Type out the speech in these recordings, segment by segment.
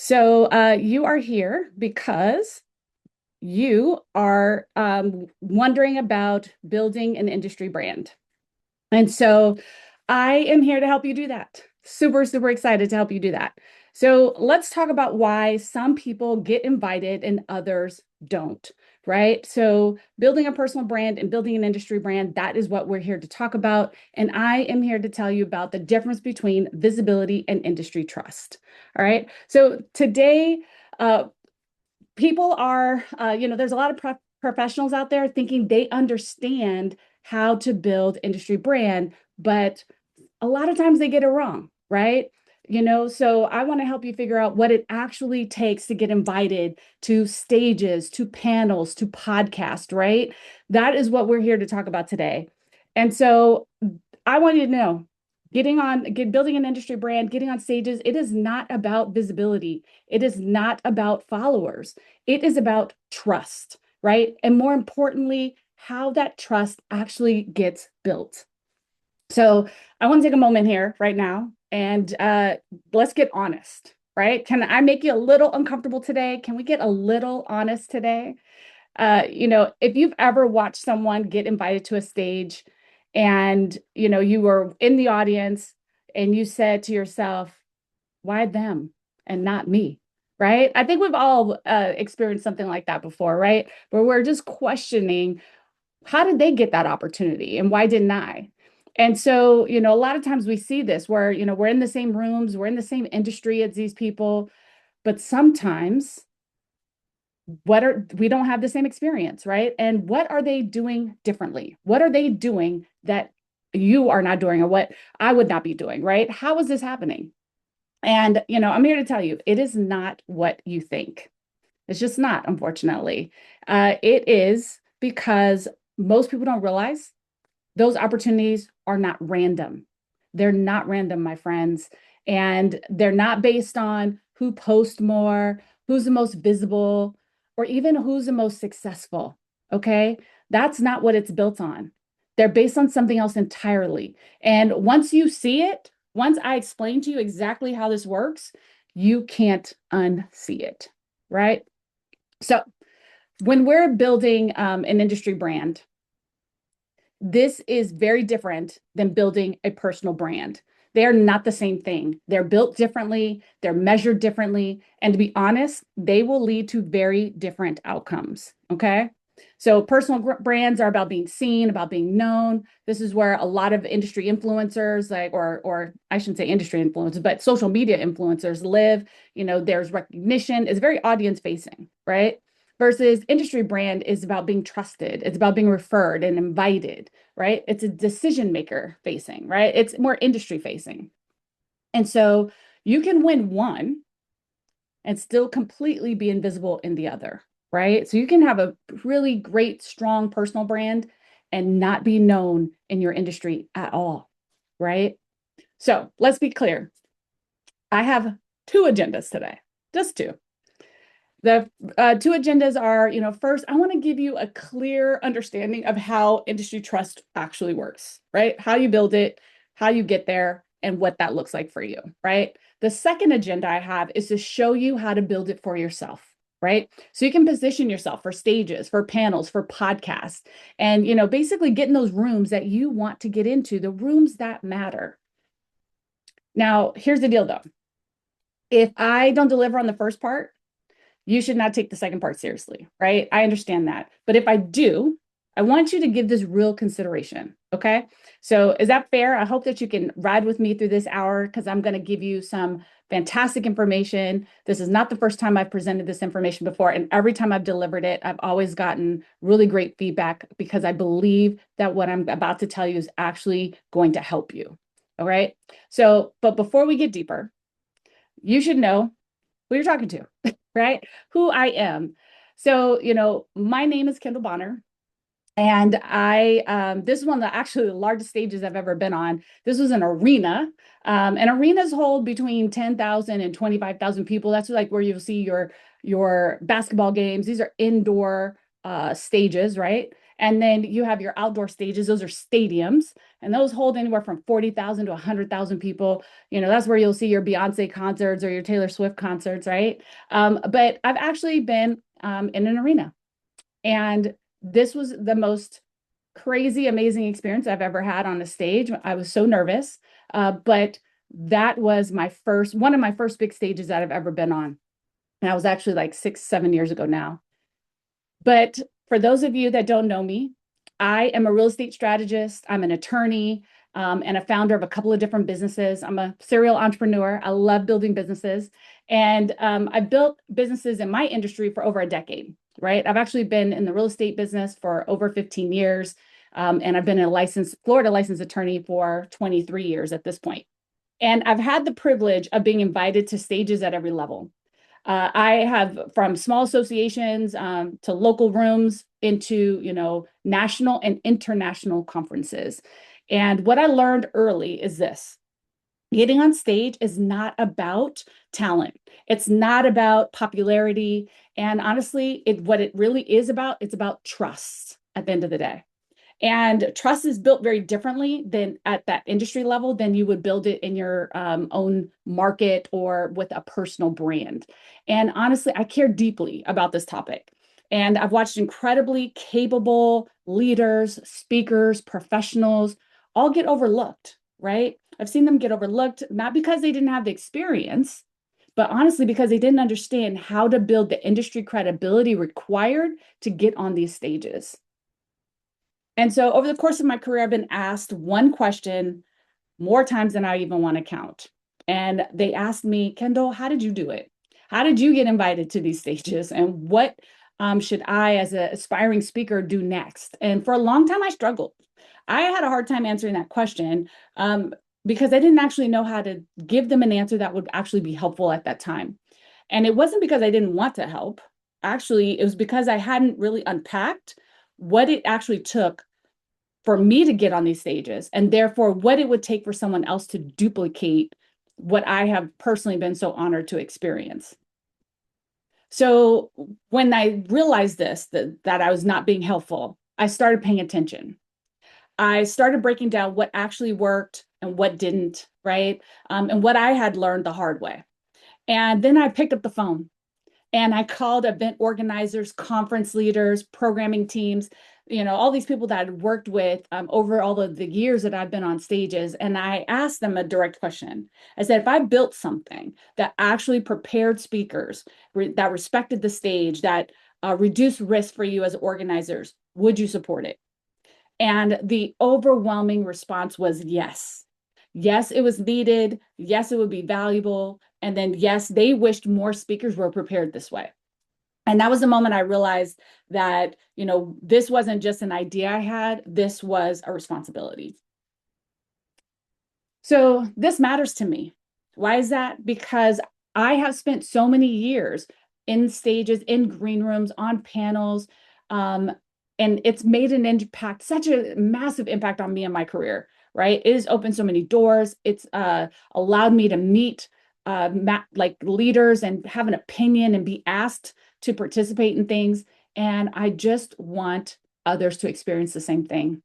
So you are here because you are wondering about building an industry brand. And so I am here to help you do that. Super, super excited to help you do that. So let's talk about why some people get invited and others don't, right? So building a personal brand and building an industry brand, that is what we're here to talk about. And I am here to tell you about the difference between visibility and industry trust. All right. So today, uh, people are, there's a lot of professionals out there thinking they understand how to build industry brand, but a lot of times they get it wrong, right? So I want to help you figure out what it actually takes to get invited to stages, to panels, to podcasts, right? That is what we're here to talk about today. And so I want you to know building an industry brand, getting on stages, it is not about visibility. It is not about followers. It is about trust, right? And more importantly, how that trust actually gets built. So I want to take a moment here right now and let's get honest, right? Can I make you a little uncomfortable today? Can we get a little honest today? If you've ever watched someone get invited to a stage and, you were in the audience and you said to yourself, why them and not me? Right? I think we've all experienced something like that before, right? Where we're just questioning, how did they get that opportunity and why didn't I? And so, a lot of times we see this where, we're in the same rooms, we're in the same industry as these people, but sometimes we don't have the same experience, right? And what are they doing differently? What are they doing that you are not doing or what I would not be doing, right? How is this happening? And, I'm here to tell you, it is not what you think. It's just not, unfortunately. It is because most people don't realize those opportunities are not random. They're not random, my friends. And they're not based on who posts more, who's the most visible, or even who's the most successful. Okay. That's not what it's built on. They're based on something else entirely. And once you see it, once I explain to you exactly how this works, you can't unsee it. Right. So when we're building an industry brand, this is very different than building a personal brand. They are not the same thing. They're built differently, they're measured differently, and to be honest, they will lead to very different outcomes. Okay. So personal brands are about being seen, about being known. This is where a lot of industry influencers, like, or I shouldn't say industry influencers, but social media influencers live. There's recognition, it's very audience facing, right? Versus industry brand is about being trusted. It's about being referred and invited, right? It's a decision maker facing, right? It's more industry facing. And so you can win one and still completely be invisible in the other, right? So you can have a really great, strong personal brand and not be known in your industry at all, right? So let's be clear. I have two agendas today, just two. The two agendas are, first, I want to give you a clear understanding of how industry trust actually works, right? How you build it, how you get there, and what that looks like for you, right? The second agenda I have is to show you how to build it for yourself, right? So you can position yourself for stages, for panels, for podcasts, and, basically get in those rooms that you want to get into, the rooms that matter. Now, here's the deal though. If I don't deliver on the first part, you should not take the second part seriously, right? I understand that. But if I do, I want you to give this real consideration. Okay. So is that fair? I hope that you can ride with me through this hour because I'm going to give you some fantastic information. This is not the first time I've presented this information before. And every time I've delivered it, I've always gotten really great feedback because I believe that what I'm about to tell you is actually going to help you. All right. So, but before we get deeper, you should know who you're talking to, right? Who I am. So, my name is Kendall Bonner. And this is one of the actually largest stages I've ever been on. This was an arena. And arenas hold between 10,000 and 25,000 people. That's like where you'll see your basketball games. These are indoor stages, right? And then you have your outdoor stages. Those are stadiums, and those hold anywhere from 40,000 to 100,000 people. That's where you'll see your Beyonce concerts or your Taylor Swift concerts, right? But I've actually been in an arena, and this was the most crazy, amazing experience I've ever had on a stage. I was so nervous, but that was one of my first big stages that I've ever been on. And I was actually like 6, 7 years ago now. But for those of you that don't know me, I am a real estate strategist. I'm an attorney, and a founder of a couple of different businesses. I'm a serial entrepreneur. I love building businesses. And I've built businesses in my industry for over a decade, right? I've actually been in the real estate business for over 15 years. And I've been a Florida licensed attorney for 23 years at this point. And I've had the privilege of being invited to stages at every level. I have from small associations to local rooms into, national and international conferences. And what I learned early is this: getting on stage is not about talent. It's not about popularity. And honestly, what it really is about, it's about trust at the end of the day. And trust is built very differently than at that industry level than you would build it in your own market or with a personal brand. And honestly, I care deeply about this topic. And I've watched incredibly capable leaders, speakers, professionals all get overlooked, right? I've seen them get overlooked, not because they didn't have the experience, but honestly, because they didn't understand how to build the industry credibility required to get on these stages. And so over the course of my career, I've been asked one question more times than I even want to count. And they asked me, Kendall, how did you do it? How did you get invited to these stages? And what should I, as an aspiring speaker, do next? And for a long time, I struggled. I had a hard time answering that question because I didn't actually know how to give them an answer that would actually be helpful at that time. And it wasn't because I didn't want to help. Actually, it was because I hadn't really unpacked what it actually took for me to get on these stages, and therefore what it would take for someone else to duplicate what I have personally been so honored to experience. So when I realized that I was not being helpful, I started paying attention. I started breaking down what actually worked and what didn't, right? And what I had learned the hard way. And then I picked up the phone and I called event organizers, conference leaders, programming teams, all these people that I'd worked with over all of the years that I've been on stages. And I asked them a direct question. I said, if I built something that actually prepared speakers, that respected the stage, that reduced risk for you as organizers, would you support it? And the overwhelming response was yes. Yes, it was needed. Yes, it would be valuable. And then, yes, they wished more speakers were prepared this way. And that was the moment I realized that, this wasn't just an idea I had, this was a responsibility. So this matters to me. Why is that? Because I have spent so many years in stages, in green rooms, on panels, and it's made an impact, such a massive impact on me and my career, right? It has opened so many doors. It's allowed me to meet like leaders and have an opinion and be asked to participate in things. And I just want others to experience the same thing.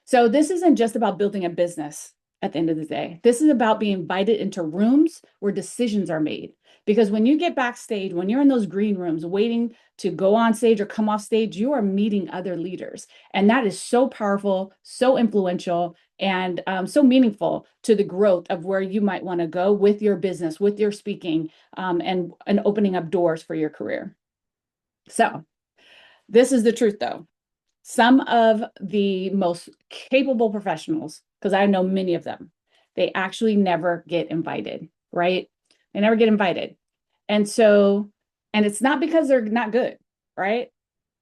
So this isn't just about building a business at the end of the day. This is about being invited into rooms where decisions are made. Because when you get backstage, when you're in those green rooms waiting to go on stage or come off stage, you are meeting other leaders. And that is so powerful, so influential, and so meaningful to the growth of where you might want to go with your business, with your speaking, and opening up doors for your career. So this is the truth, though. Some of the most capable professionals, because I know many of them, they actually never get invited, right? They never get invited. And so, and it's not because they're not good, right?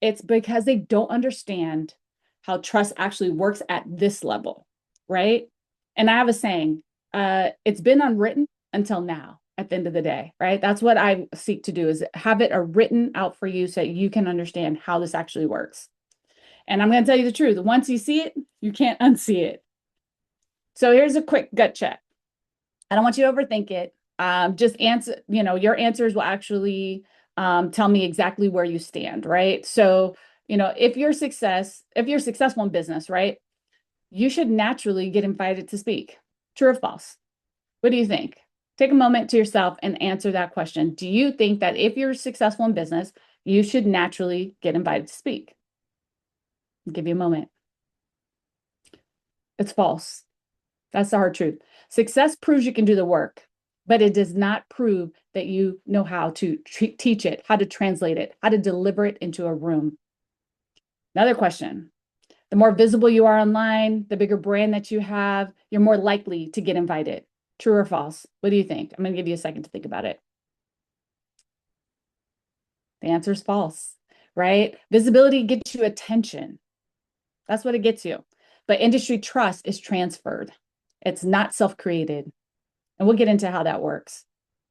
It's because they don't understand how trust actually works at this level, right? And I have a saying, it's been unwritten until now at the end of the day, right? That's what I seek to do, is have it written out for you so that you can understand how this actually works. And I'm going to tell you the truth. Once you see it, you can't unsee it. So here's a quick gut check. I don't want you to overthink it. Just answer, your answers will actually tell me exactly where you stand, right? So if you're successful in business, right, you should naturally get invited to speak. True or false? What do you think? Take a moment to yourself and answer that question. Do you think that if you're successful in business, you should naturally get invited to speak? I'll give you a moment. It's false. That's the hard truth. Success proves you can do the work, but it does not prove that you know how to teach it, how to translate it, how to deliver it into a room. Another question. The more visible you are online, the bigger brand that you have, you're more likely to get invited. True or false? What do you think? I'm going to give you a second to think about it. The answer is false, right? Visibility gets you attention. That's what it gets you. But industry trust is transferred. It's not self-created. And we'll get into how that works.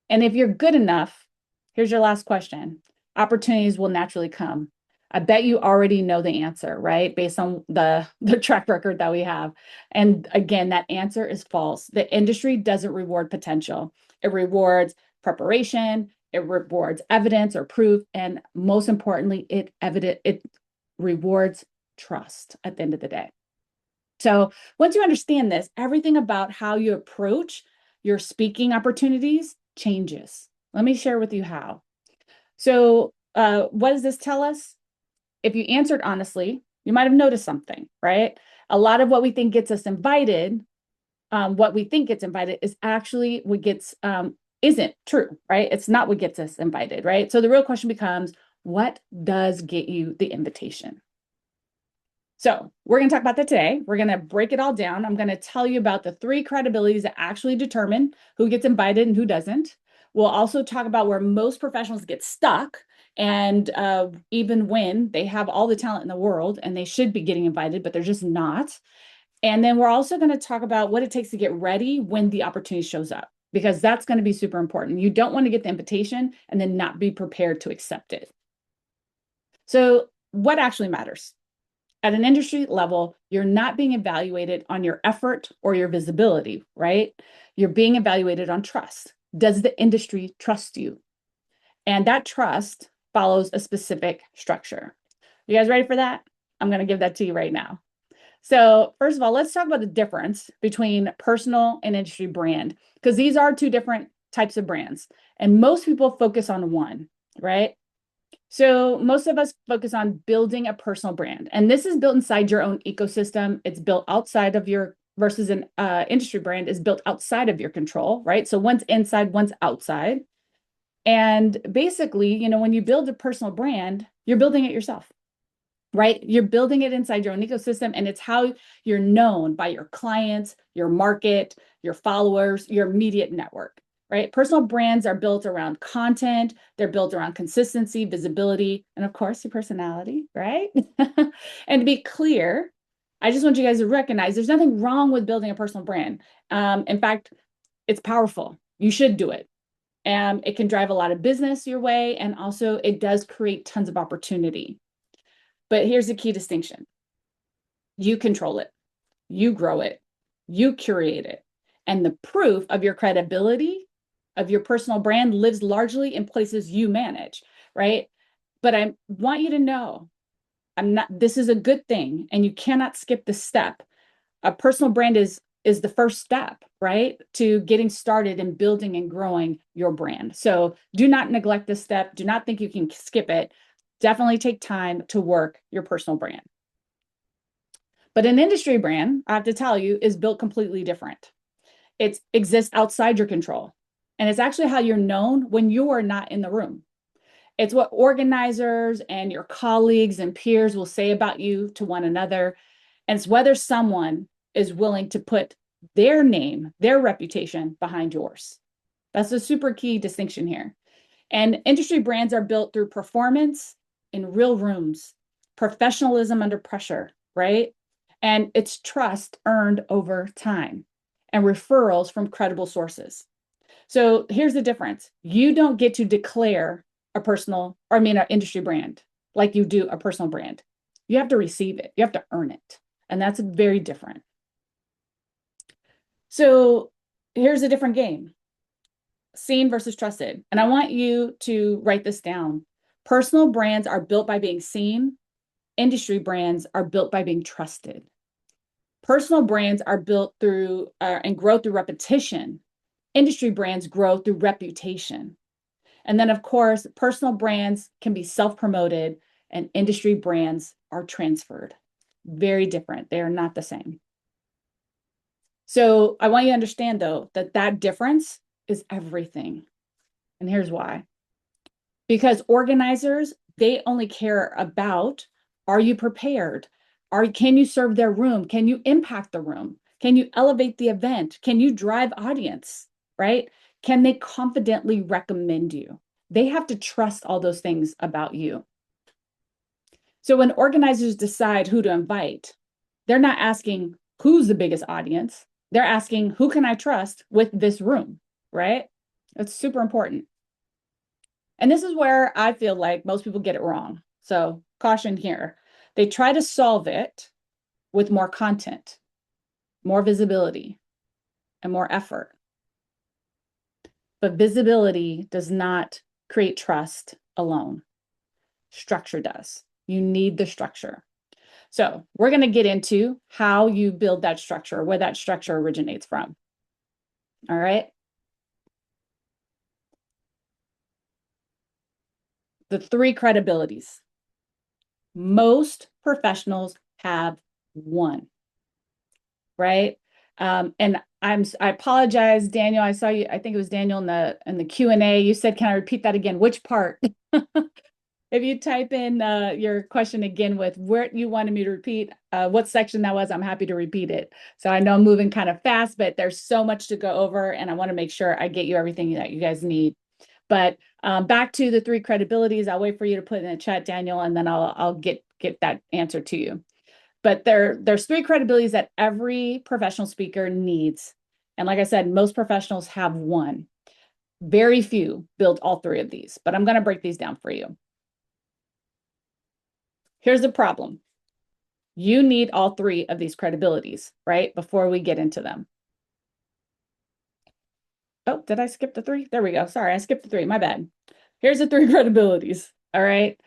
And if you're good enough, here's your last question. Opportunities will naturally come. I bet you already know the answer, right? Based on the track record that we have. And again, that answer is false. The industry doesn't reward potential. It rewards preparation, it rewards evidence or proof, and most importantly, it rewards trust at the end of the day. So once you understand this, everything about how you approach your speaking opportunities changes. Let me share with you how. So what does this tell us? If you answered honestly, you might have noticed something, right? A lot of what we think gets us invited, is actually what gets isn't true, right? It's not what gets us invited, right? So the real question becomes, what does get you the invitation? So we're going to talk about that today. We're going to break it all down. I'm going to tell you about the 3 credibilities that actually determine who gets invited and who doesn't. We'll also talk about where most professionals get stuck, and even when they have all the talent in the world and they should be getting invited, but they're just not. And then we're also going to talk about what it takes to get ready when the opportunity shows up, because that's going to be super important. You don't want to get the invitation and then not be prepared to accept it. So what actually matters? At an industry level, you're not being evaluated on your effort or your visibility, right? You're being evaluated on trust. Does the industry trust you? And that trust follows a specific structure. You guys ready for that? I'm going to give that to you right now. So first of all, let's talk about the difference between personal and industry brand, because these are 2 different types of brands. And most people focus on one, right? So most of us focus on building a personal brand, and this is built inside your own ecosystem. It's built outside of your, versus an industry brand is built outside of your control, right? So one's inside, one's outside. And basically, when you build a personal brand, you're building it yourself, right? You're building it inside your own ecosystem, and it's how you're known by your clients, your market, your followers, your immediate network. Right? Personal brands are built around content, they're built around consistency, visibility, and of course, your personality, right? And to be clear, I just want you guys to recognize there's nothing wrong with building a personal brand. In fact, it's powerful. You should do it. It can drive a lot of business your way, and also it does create tons of opportunity. But here's the key distinction. You control it, you grow it, you curate it, and the proof of your credibility of your personal brand lives largely in places you manage, right? But I want you to know, this is a good thing, and you cannot skip the step. A personal brand is the first step, right, to getting started and building and growing your brand. So do not neglect this step. Do not think you can skip it. Definitely take time to work your personal brand. But an industry brand, I have to tell you, is built completely different. It exists outside your control. And it's actually how you're known when you are not in the room. It's what organizers and your colleagues and peers will say about you to one another. And it's whether someone is willing to put their name, their reputation behind yours. That's a super key distinction here. And industry brands are built through performance in real rooms, professionalism under pressure, right? And it's trust earned over time and referrals from credible sources. So here's the difference. You don't get to declare an industry brand like you do a personal brand. You have to receive it. You have to earn it. And that's very different. So here's a different game. Seen versus trusted. And I want you to write this down. Personal brands are built by being seen, Industry brands are built by being trusted. Personal brands are built through and grow through repetition. Industry brands grow through reputation. And then, of course, personal brands can be self-promoted and industry brands are transferred. Very different. They are not the same. So I want you to understand, though, that that difference is everything. And here's why. Because organizers, they only care about, are you prepared? Can you serve their room? Can you impact the room? Can you elevate the event? Can you drive audience, right? Can they confidently recommend you? They have to trust all those things about you. So when organizers decide who to invite, they're not asking who's the biggest audience. They're asking who can I trust with this room, right? It's super important. And this is where I feel like most people get it wrong. So caution here. They try to solve it with more content, more visibility, and more effort. But visibility does not create trust alone. Structure does. You need the structure. So we're going to get into how you build that structure, where that structure originates from. All right. The three credibilities. Most professionals have one, right? And I apologize, Daniel. I saw you. I think it was Daniel in the Q&A. You said, "Can I repeat that again?" Which part? If you type in your question again with where you wanted me to repeat, what section that was, I'm happy to repeat it. So I know I'm moving kind of fast, but there's so much to go over, and I want to make sure I get you everything that you guys need. But back to the three credibilities. I'll wait for you to put in the chat, Daniel, and then I'll get that answer to you. But there's three credibilities that every professional speaker needs. And like I said, most professionals have one. Very few build all three of these, but I'm going to break these down for you. Here's the problem. You need all three of these credibilities, right? Before we get into them. Oh, did I skip the three? There we go. Sorry, I skipped the three. My bad. Here's the three credibilities. All right.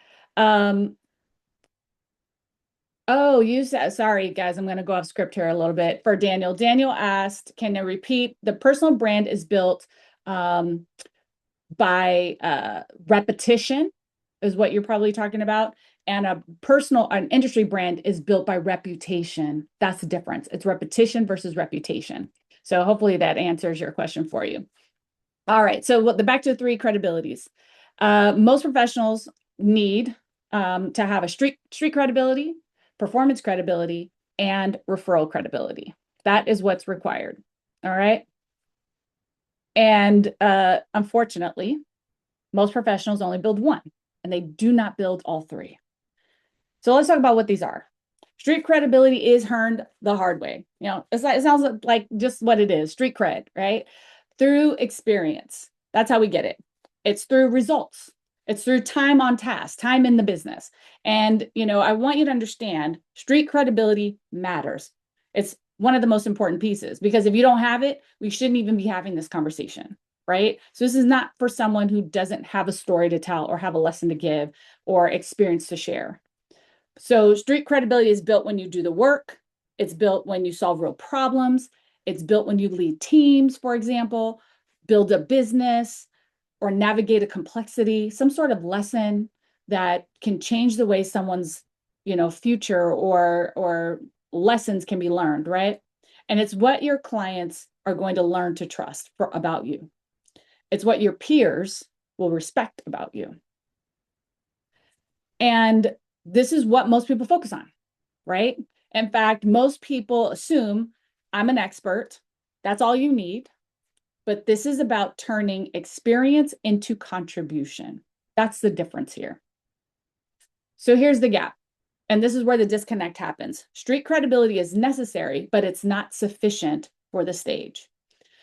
Oh, you said, sorry, guys, I'm going to go off script here a little bit for Daniel. Daniel asked, can I repeat? The personal brand is built by repetition, is what you're probably talking about. And an industry brand is built by reputation. That's the difference. It's repetition versus reputation. So hopefully that answers your question for you. All right. So back to the three credibilities. Most professionals need to have a street credibility, performance credibility, and referral credibility. That is what's required. All right. And unfortunately, most professionals only build one, and they do not build all three. So let's talk about what these are. Street credibility is earned the hard way. You know, it sounds like just what it is, street cred, right? Through experience. That's how we get it. It's through results. It's through time on task, time in the business. And, you know, I want you to understand street credibility matters. It's one of the most important pieces, because if you don't have it, we shouldn't even be having this conversation, right? So this is not for someone who doesn't have a story to tell or have a lesson to give or experience to share. So street credibility is built when you do the work. It's built when you solve real problems. It's built when you lead teams, for example, build a business, or navigate a complexity, some sort of lesson that can change the way someone's, you know, future or lessons can be learned, right? And it's what your clients are going to learn to trust about you. It's what your peers will respect about you. And this is what most people focus on, right? In fact, most people assume I'm an expert. That's all you need. But this is about turning experience into contribution. That's the difference here. So here's the gap. And this is where the disconnect happens. Street credibility is necessary, but it's not sufficient for the stage.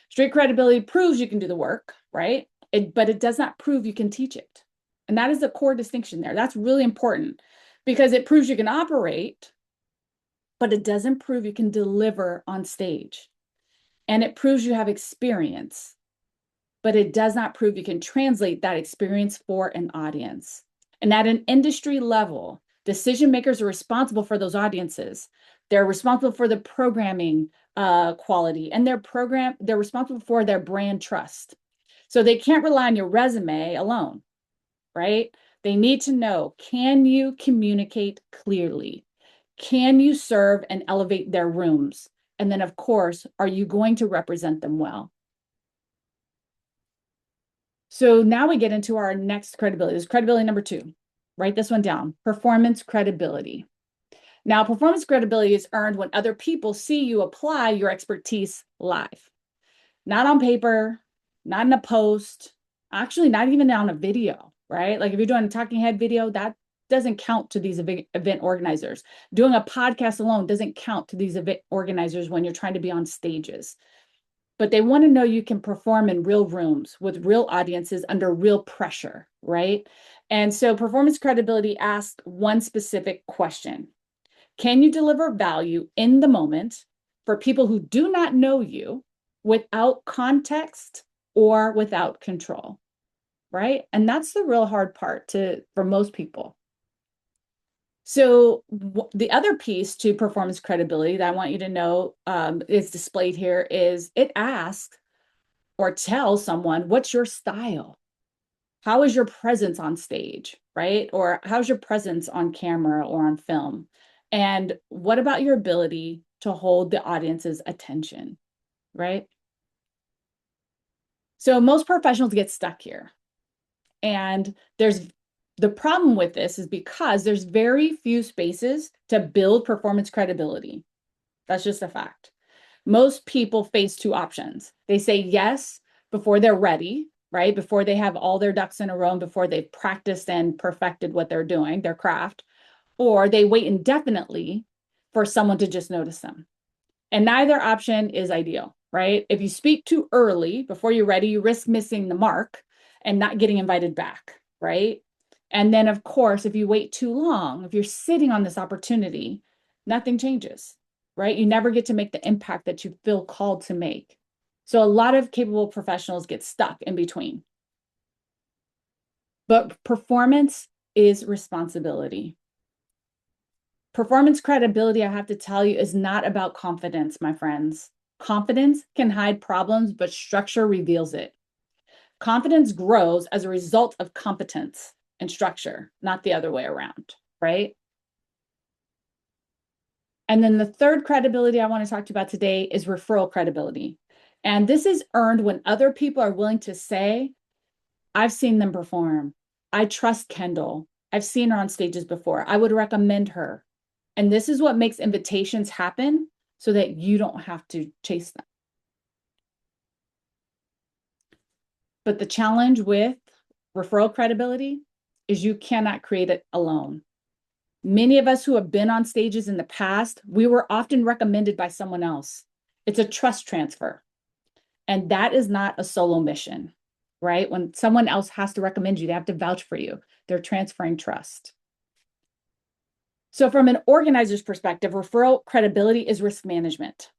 Street credibility proves you can do the work, right? But it does not prove you can teach it. And that is the core distinction there. That's really important, because it proves you can operate, but it doesn't prove you can deliver on stage. And it proves you have experience, but it does not prove you can translate that experience for an audience. And at an industry level, Decision makers are responsible for those audiences. They're responsible for the programming quality, and they're responsible for their brand trust. So they can't rely on your resume alone, right? They need to know, can you communicate clearly? Can you serve and elevate their rooms? And then, of course, are you going to represent them well? So now we get into our next credibility. This is credibility number 2. Write this one down. Performance credibility. Now, performance credibility is earned when other people see you apply your expertise live, not on paper, not in a post, actually not even on a video, right? Like if you're doing a talking head video, that doesn't count to these event organizers. Doing a podcast alone doesn't count to these event organizers when you're trying to be on stages. But they want to know you can perform in real rooms with real audiences under real pressure, right? And so performance credibility asks one specific question. Can you deliver value in the moment for people who do not know you without context or without control, right? And that's the real hard part for most people. So the other piece to performance credibility that I want you to know is displayed here is it asks or tells someone, what's your style? How is your presence on stage, right? Or how's your presence on camera or on film? And what about your ability to hold the audience's attention, right? So most professionals get stuck here. And the problem with this is because there's very few spaces to build performance credibility. That's just a fact. Most people face two options. They say yes before they're ready, right? Before they have all their ducks in a row, and before they've practiced and perfected what they're doing, their craft, or they wait indefinitely for someone to just notice them. And neither option is ideal, right? If you speak too early before you're ready, you risk missing the mark and not getting invited back, right? And then, of course, if you wait too long, if you're sitting on this opportunity, nothing changes, right? You never get to make the impact that you feel called to make. So a lot of capable professionals get stuck in between. But performance is responsibility. Performance credibility, I have to tell you, is not about confidence, my friends. Confidence can hide problems, but structure reveals it. Confidence grows as a result of competence and structure, not the other way around, right? And then the third credibility I want to talk to you about today is referral credibility. And this is earned when other people are willing to say, I've seen them perform. I trust Kendall. I've seen her on stages before. I would recommend her. And this is what makes invitations happen so that you don't have to chase them. But the challenge with referral credibility is you cannot create it alone. Many of us who have been on stages in the past, we were often recommended by someone else. It's a trust transfer. And that is not a solo mission, right? When someone else has to recommend you, they have to vouch for you. They're transferring trust. So from an organizer's perspective, referral credibility is risk management.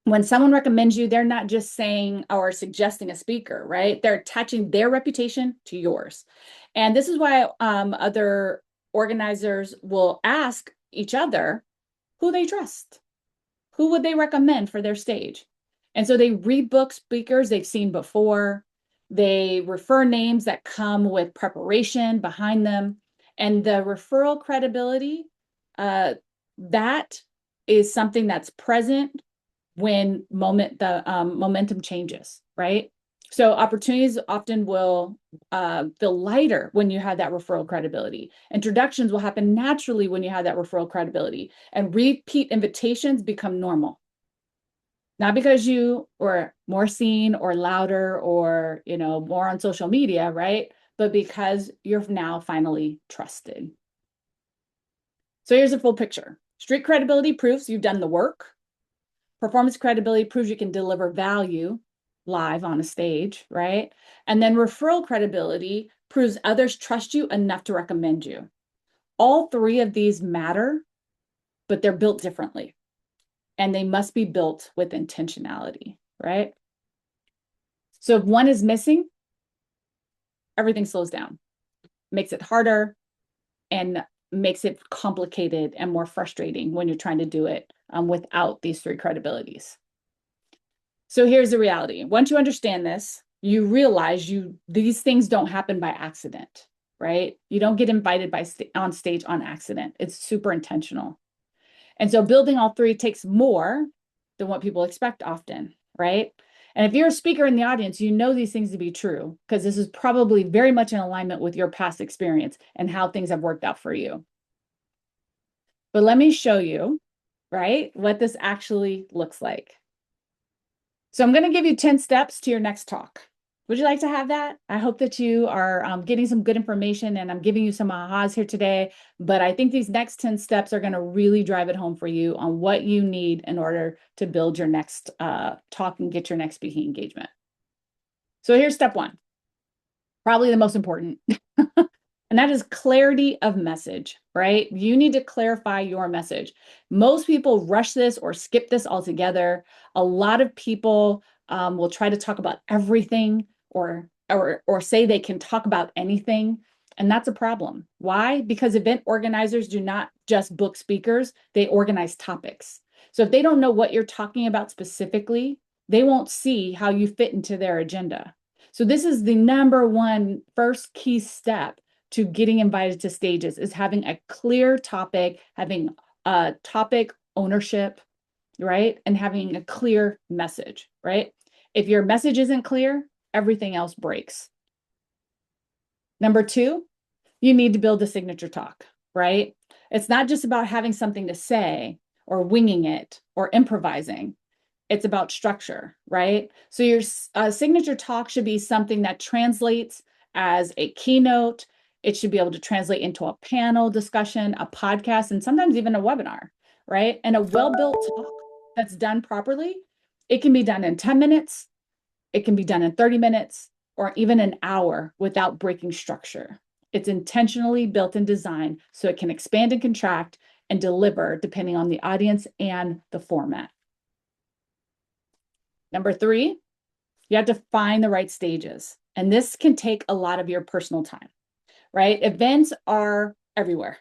When someone recommends you, they're not just saying or suggesting a speaker, right? They're attaching their reputation to yours. And this is why other organizers will ask each other who they trust. Who would they recommend for their stage? And so they rebook speakers they've seen before. They refer names that come with preparation behind them. And the referral credibility, that is something that's present when momentum changes, right? So opportunities often will feel lighter when you have that referral credibility. Introductions will happen naturally when you have that referral credibility, and repeat invitations become normal. Not because you were more seen or louder or, more on social media, right? But because you're now finally trusted. So here's a full picture. Street credibility proves you've done the work. Performance credibility proves you can deliver value live on a stage, right? And then referral credibility proves others trust you enough to recommend you. All three of these matter, but they're built differently. And they must be built with intentionality, right? So if one is missing, everything slows down, makes it harder, and makes it complicated and more frustrating when you're trying to do it without these three credibilities. So here's the reality. Once you understand this, you realize these things don't happen by accident, right? You don't get invited on stage on accident. It's super intentional. And so building all three takes more than what people expect often, right? And if you're a speaker in the audience, you know these things to be true because this is probably very much in alignment with your past experience and how things have worked out for you. But let me show you, right, what this actually looks like. So I'm going to give you 10 steps to your next talk. Would you like to have that? I hope that you are getting some good information, and I'm giving you some ahas here today, but I think these next 10 steps are going to really drive it home for you on what you need in order to build your next talk and get your next speaking engagement. So here's step one, probably the most important. And that is clarity of message, right? You need to clarify your message. Most people rush this or skip this altogether. A lot of people will try to talk about everything or say they can talk about anything. And that's a problem. Why? Because event organizers do not just book speakers, they organize topics. So if they don't know what you're talking about specifically, they won't see how you fit into their agenda. So this is the number one first key step to getting invited to stages is having a clear topic, having a topic ownership, right? And having a clear message, right? If your message isn't clear, everything else breaks. Number two, you need to build a signature talk, right? It's not just about having something to say or winging it or improvising. It's about structure, right? So your signature talk should be something that translates as a keynote. It should be able to translate into a panel discussion, a podcast, and sometimes even a webinar, right? And a well-built talk that's done properly, it can be done in 10 minutes, it can be done in 30 minutes, or even an hour without breaking structure. It's intentionally built and designed so it can expand and contract and deliver depending on the audience and the format. Number three, you have to find the right stages. And this can take a lot of your personal time, right? Events are everywhere,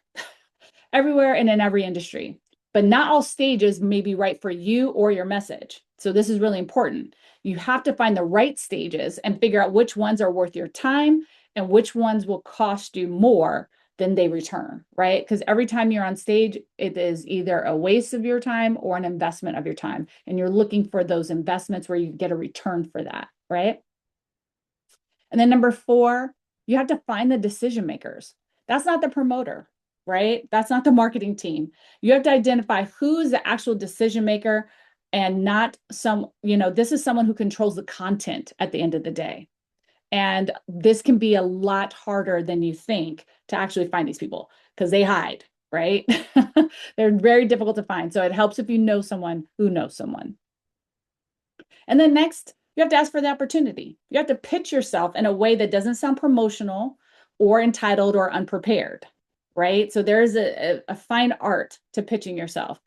everywhere and in every industry, but not all stages may be right for you or your message. So this is really important. You have to find the right stages and figure out which ones are worth your time and which ones will cost you more than they return, right? Because every time you're on stage, it is either a waste of your time or an investment of your time. And you're looking for those investments where you get a return for that, right? And then number four, you have to find the decision makers. That's not the promoter, right? That's not the marketing team. You have to identify who's the actual decision maker and not this is someone who controls the content at the end of the day. And this can be a lot harder than you think to actually find these people because they hide, right? They're very difficult to find. So it helps if you know someone who knows someone. And then next, you have to ask for the opportunity. You have to pitch yourself in a way that doesn't sound promotional or entitled or unprepared, right? So there's a fine art to pitching yourself.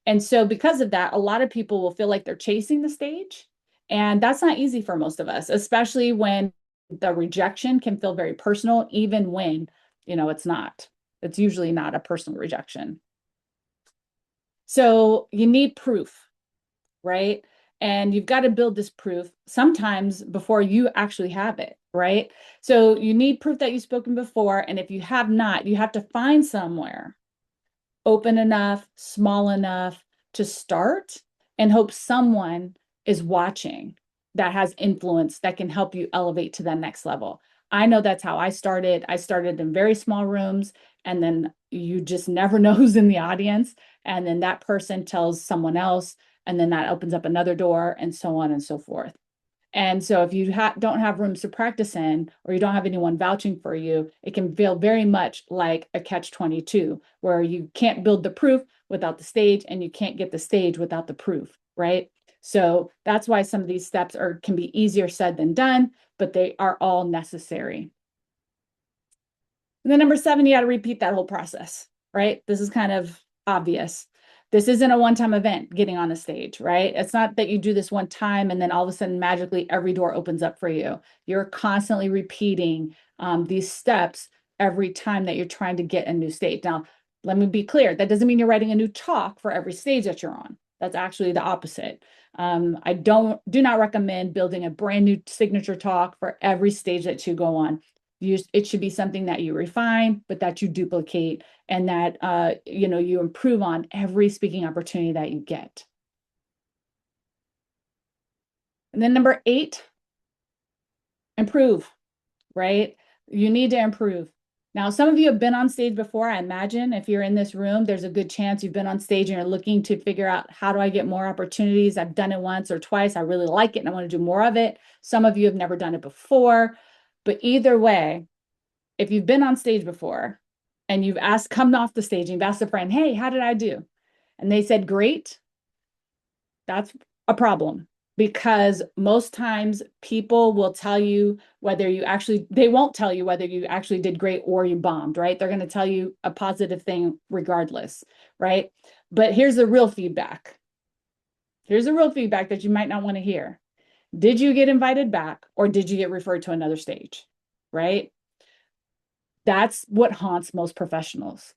And so because of that, a lot of people will feel like they're chasing the stage. And that's not easy for most of us, especially when the rejection can feel very personal, even when, it's not. It's usually not a personal rejection. So you need proof, right? And you've got to build this proof sometimes before you actually have it, right? So you need proof that you've spoken before. And if you have not, you have to find somewhere open enough, small enough to start and hope someone is watching that has influence that can help you elevate to that next level. I know that's how I started. I started in very small rooms, and then you just never know who's in the audience. And then that person tells someone else, and then that opens up another door, and so on and so forth. And so if you don't have rooms to practice in, or you don't have anyone vouching for you, it can feel very much like a catch-22, where you can't build the proof without the stage, and you can't get the stage without the proof, right? So that's why some of these steps can be easier said than done, but they are all necessary. And then number 7, you got to repeat that whole process, right? This is kind of obvious. This isn't a one-time event getting on the stage, right? It's not that you do this one time and then all of a sudden magically every door opens up for you. You're constantly repeating these steps every time that you're trying to get a new stage. Now, let me be clear. That doesn't mean you're writing a new talk for every stage that you're on. That's actually the opposite. I do not recommend building a brand new signature talk for every stage that you go on. It should be something that you refine, but that you duplicate and that you improve on every speaking opportunity that you get. And then number 8, improve, right? You need to improve. Now, some of you have been on stage before. I imagine if you're in this room, there's a good chance you've been on stage and you're looking to figure out, how do I get more opportunities? I've done it once or twice. I really like it and I want to do more of it. Some of you have never done it before. But either way, if you've been on stage before and you've come off the stage and you've asked a friend, hey, how did I do? And they said, great. That's a problem, because most times people will tell you they won't tell you whether you actually did great or you bombed, right? They're going to tell you a positive thing regardless, right? But here's the real feedback. Here's the real feedback that you might not want to hear. Did you get invited back, or did you get referred to another stage, right? That's what haunts most professionals.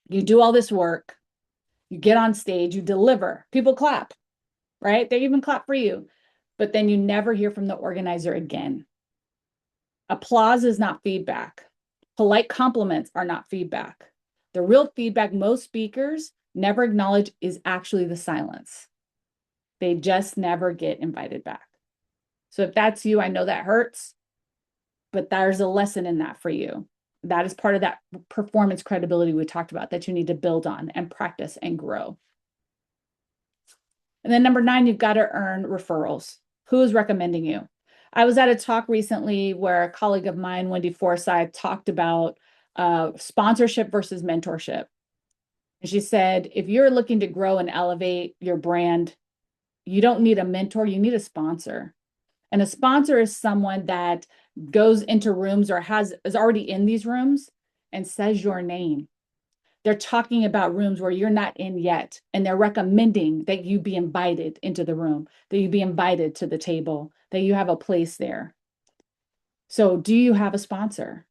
You do all this work, you get on stage, you deliver, people clap, right? They even clap for you, but then you never hear from the organizer again. Applause is not feedback. Polite compliments are not feedback. The real feedback most speakers never acknowledge is actually the silence. They just never get invited back. So if that's you, I know that hurts, but there's a lesson in that for you. That is part of that performance credibility we talked about that you need to build on and practice and grow. And then number 9, you've got to earn referrals. Who is recommending you? I was at a talk recently where a colleague of mine, Wendy Forsyth, talked about sponsorship versus mentorship. And she said, if you're looking to grow and elevate your brand, you don't need a mentor, you need a sponsor. And a sponsor is someone that goes into rooms or is already in these rooms and says your name. They're talking about rooms where you're not in yet, and they're recommending that you be invited into the room, that you be invited to the table, that you have a place there. So do you have a sponsor?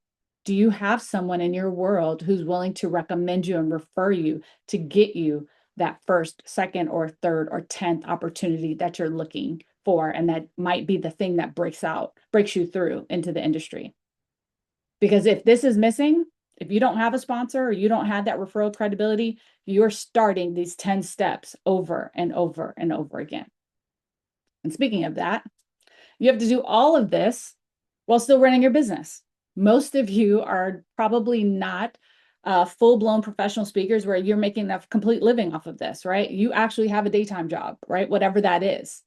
Do you have someone in your world who's willing to recommend you and refer you to get you that first, second, or third, or 10th opportunity that you're looking for? And that might be the thing that breaks you through into the industry. Because if this is missing, if you don't have a sponsor or you don't have that referral credibility, you're starting these 10 steps over and over and over again. And speaking of that, you have to do all of this while still running your business. Most of you are probably not full-blown professional speakers where you're making a complete living off of this, right? You actually have a daytime job, right? Whatever that is.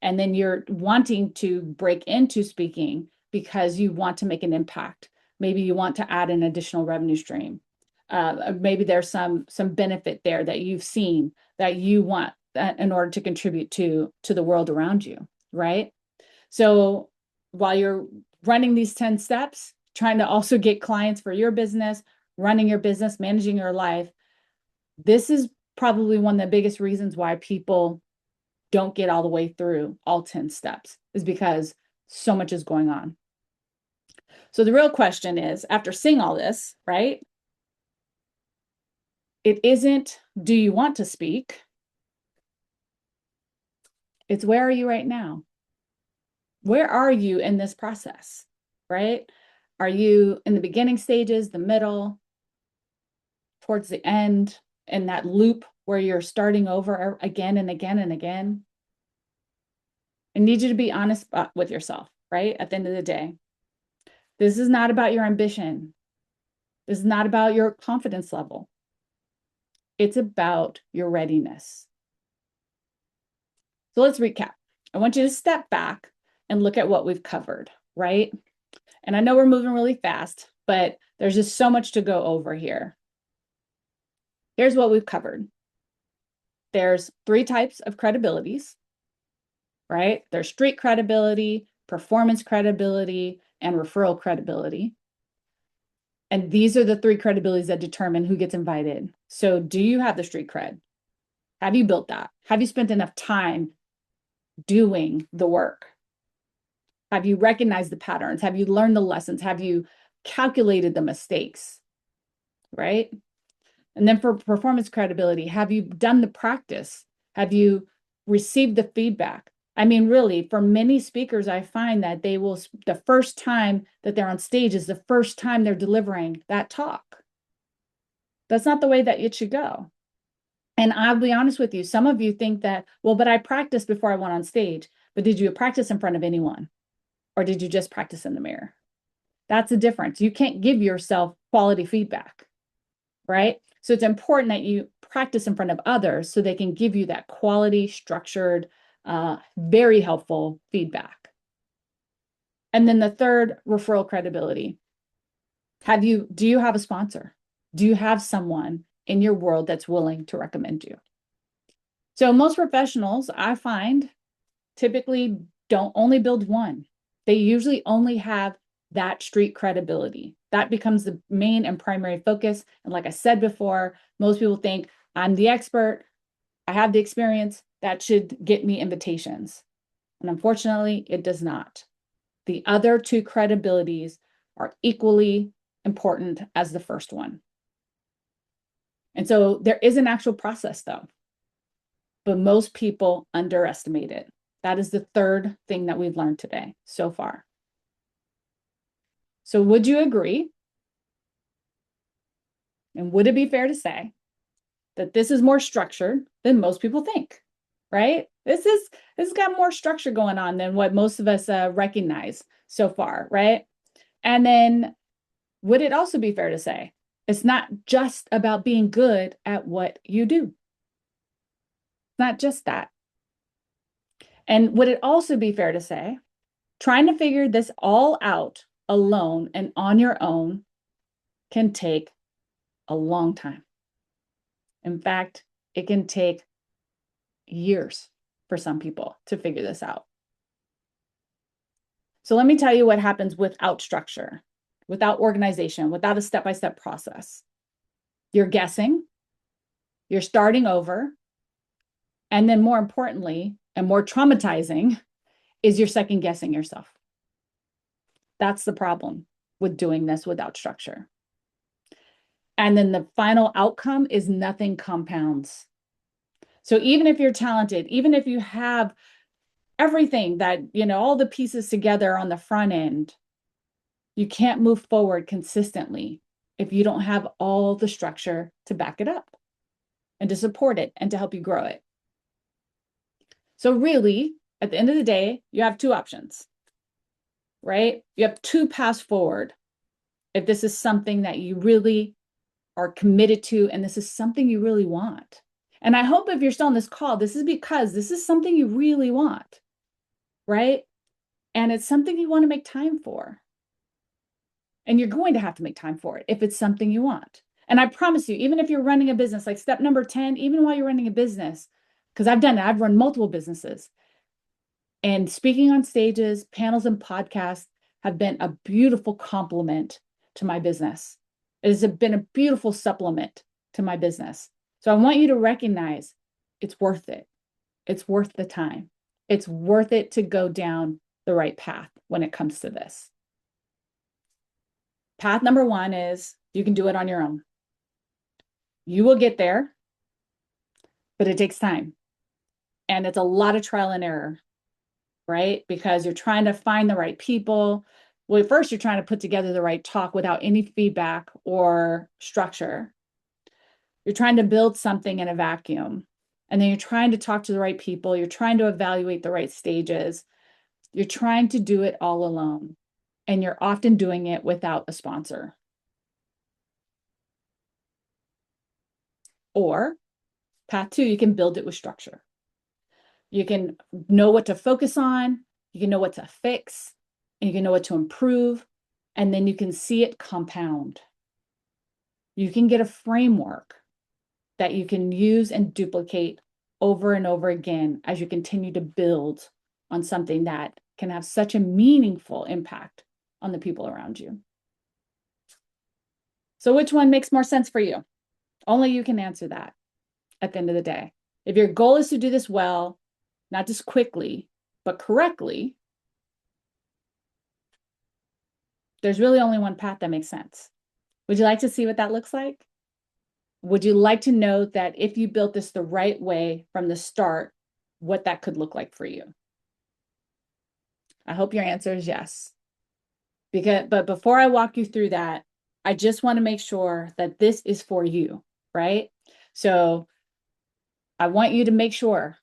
And then you're wanting to break into speaking because you want to make an impact. Maybe you want to add an additional revenue stream. Maybe there's some benefit there that you've seen that you want in order to contribute to the world around you, right? So while you're running these 10 steps, trying to also get clients for your business, running your business, managing your life, this is probably one of the biggest reasons why people don't get all the way through all 10 steps, is because so much is going on. So the real question is, after seeing all this, right? It isn't, do you want to speak? It's, where are you right now? Where are you in this process, right? Are you in the beginning stages, the middle, towards the end, in that loop where you're starting over again and again and again? I need you to be honest with yourself, right? At the end of the day, this is not about your ambition. This is not about your confidence level. It's about your readiness. So let's recap. I want you to step back and look at what we've covered, right? And I know we're moving really fast, but there's just so much to go over here. Here's what we've covered. There's 3 types of credibilities, right? There's street credibility, performance credibility, and referral credibility. And these are the 3 credibilities that determine who gets invited. So do you have the street cred? Have you built that? Have you spent enough time doing the work? Have you recognized the patterns? Have you learned the lessons? Have you calculated the mistakes, right? And then for performance credibility, have you done the practice? Have you received the feedback? I mean, really, for many speakers, I find that they will, the first time that they're on stage is the first time they're delivering that talk. That's not the way that it should go. And I'll be honest with you, some of you think that, well, but I practiced before I went on stage. But did you practice in front of anyone? Or did you just practice in the mirror? That's the difference. You can't give yourself quality feedback, right? So it's important that you practice in front of others so they can give you that quality, structured, very helpful feedback. And then the third, referral credibility. Do you have a sponsor? Do you have someone in your world that's willing to recommend you? So most professionals, I find, typically don't only build one. They usually only have that street credibility. That becomes the main and primary focus. And like I said before, most people think I'm the expert, I have the experience, that should get me invitations. And unfortunately, it does not. The other two credibilities are equally important as the first one. And so there is an actual process though, but most people underestimate it. That is the third thing that we've learned today so far. So would you agree? And would it be fair to say that this is more structured than most people think, right? This has got more structure going on than what most of us recognize so far, right? And then would it also be fair to say it's not just about being good at what you do? It's not just that. And would it also be fair to say trying to figure this all out alone and on your own can take a long time? In fact, it can take years for some people to figure this out. So let me tell you what happens without structure, without organization, without a step-by-step process. You're guessing, you're starting over, and then more importantly, and more traumatizing, is you're second guessing yourself. That's the problem with doing this without structure. And then the final outcome is nothing compounds. So even if you're talented, even if you have everything that, all the pieces together on the front end, you can't move forward consistently if you don't have all the structure to back it up and to support it and to help you grow it. So really, at the end of the day, you have two options, right? You have two paths forward. If this is something that you really are committed to, and this is something you really want. And I hope if you're still on this call, this is because this is something you really want, right? And it's something you want to make time for. And you're going to have to make time for it if it's something you want. And I promise you, even if you're running a business, like step number 10, even while you're running a business, because I've done it, I've run multiple businesses. And speaking on stages, panels, and podcasts have been a beautiful complement to my business. It has been a beautiful supplement to my business. So I want you to recognize it's worth it. It's worth the time. It's worth it to go down the right path when it comes to this. Path number one is you can do it on your own. You will get there, but it takes time. And it's a lot of trial and error, right? Because you're trying to find the right people. Well, first, you're trying to put together the right talk without any feedback or structure. You're trying to build something in a vacuum. And then you're trying to talk to the right people. You're trying to evaluate the right stages. You're trying to do it all alone. And you're often doing it without a sponsor. Or path two, you can build it with structure. You can know what to focus on. You can know what to fix. And you can know what to improve. And then you can see it compound. You can get a framework that you can use and duplicate over and over again as you continue to build on something that can have such a meaningful impact on the people around you. So which one makes more sense for you? Only you can answer that at the end of the day. If your goal is to do this well, not just quickly, but correctly, There's really only one path that makes sense. Would you like to see what that looks like? Would you like to know that if you built this the right way from the start, what that could look like for you? I hope your answer is yes. But before I walk you through that, I just want to make sure that this is for you, right? So I want you to make sure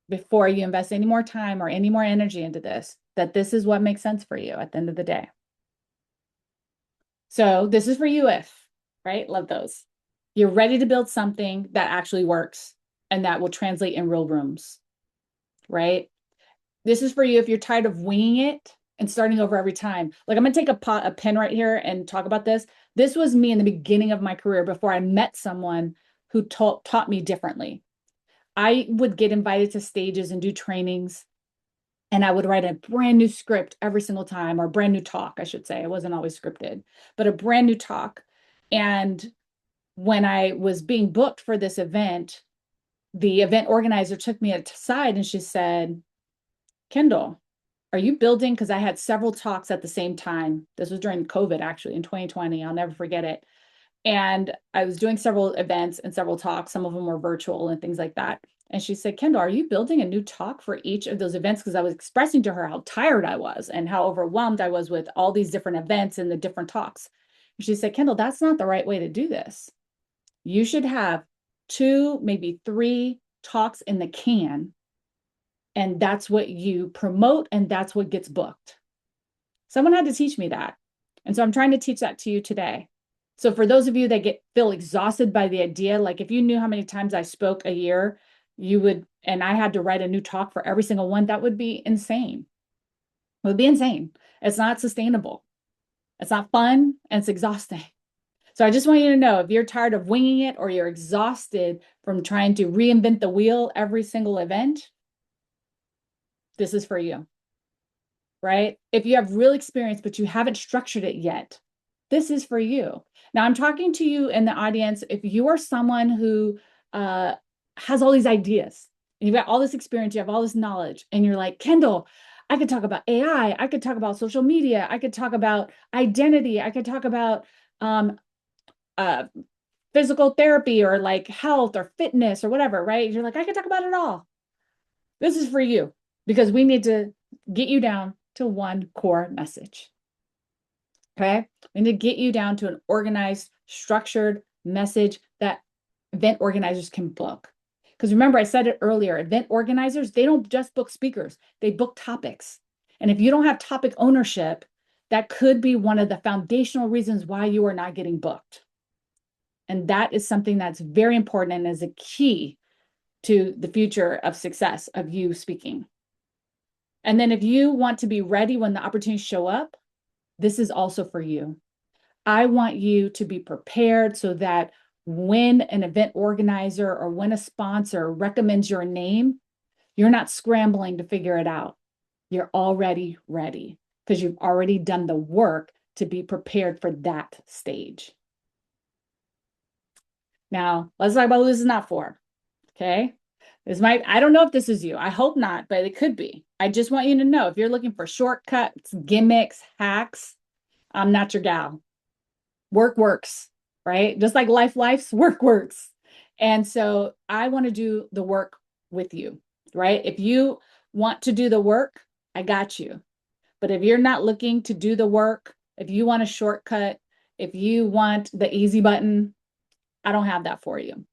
before you invest any more time or any more energy into this, that this is what makes sense for you at the end of the day. So this is for you if, right? Love those. You're ready to build something that actually works and that will translate in real rooms, right? This is for you if you're tired of winging it and starting over every time. Like I'm going to take a pen right here and talk about this. This was me in the beginning of my career before I met someone who taught me differently. I would get invited to stages and do trainings, and I would write a brand new script every single time, or brand new talk, I should say. It wasn't always scripted, but a brand new talk. And when I was being booked for this event, the event organizer took me aside and she said, Kendall, are you building? Because I had several talks at the same time. This was during COVID, actually, in 2020. I'll never forget it. And I was doing several events and several talks. Some of them were virtual and things like that. And she said, Kendall, are you building a new talk for each of those events? Because I was expressing to her how tired I was and how overwhelmed I was with all these different events and the different talks. And she said, Kendall, that's not the right way to do this. You should have 2, maybe 3 talks in the can, and that's what you promote, and that's what gets booked. Someone had to teach me that. And so I'm trying to teach that to you today. So for those of you that feel exhausted by the idea, like if you knew how many times I spoke a year, you would, and I had to write a new talk for every single one, that would be insane. It would be insane. It's not sustainable. It's not fun, and it's exhausting. So I just want you to know, if you're tired of winging it or you're exhausted from trying to reinvent the wheel every single event, this is for you, right? If you have real experience, but you haven't structured it yet, this is for you. Now, I'm talking to you in the audience. If you are someone who has all these ideas, and you've got all this experience, you have all this knowledge, and you're like, Kendall, I could talk about AI, I could talk about social media, I could talk about identity, I could talk about physical therapy or like health or fitness or whatever, right? You're like, I could talk about it all. This is for you because we need to get you down to one core message. Okay. We need to get you down to an organized, structured message that event organizers can book. Because remember, I said it earlier, event organizers, they don't just book speakers, they book topics. And if you don't have topic ownership, that could be one of the foundational reasons why you are not getting booked. And that is something that's very important and is a key to the future of success of you speaking. And then if you want to be ready when the opportunities show up, this is also for you. I want you to be prepared so that when an event organizer or when a sponsor recommends your name, you're not scrambling to figure it out. You're already ready because you've already done the work to be prepared for that stage. Now, let's talk about who this is not for. Okay. I don't know if this is you. I hope not, but it could be. I just want you to know if you're looking for shortcuts, gimmicks, hacks, I'm not your gal. Work works, right? Just like life's work works. And so I want to do the work with you, right? If you want to do the work, I got you. But if you're not looking to do the work, if you want a shortcut, if you want the easy button, I don't have that for you.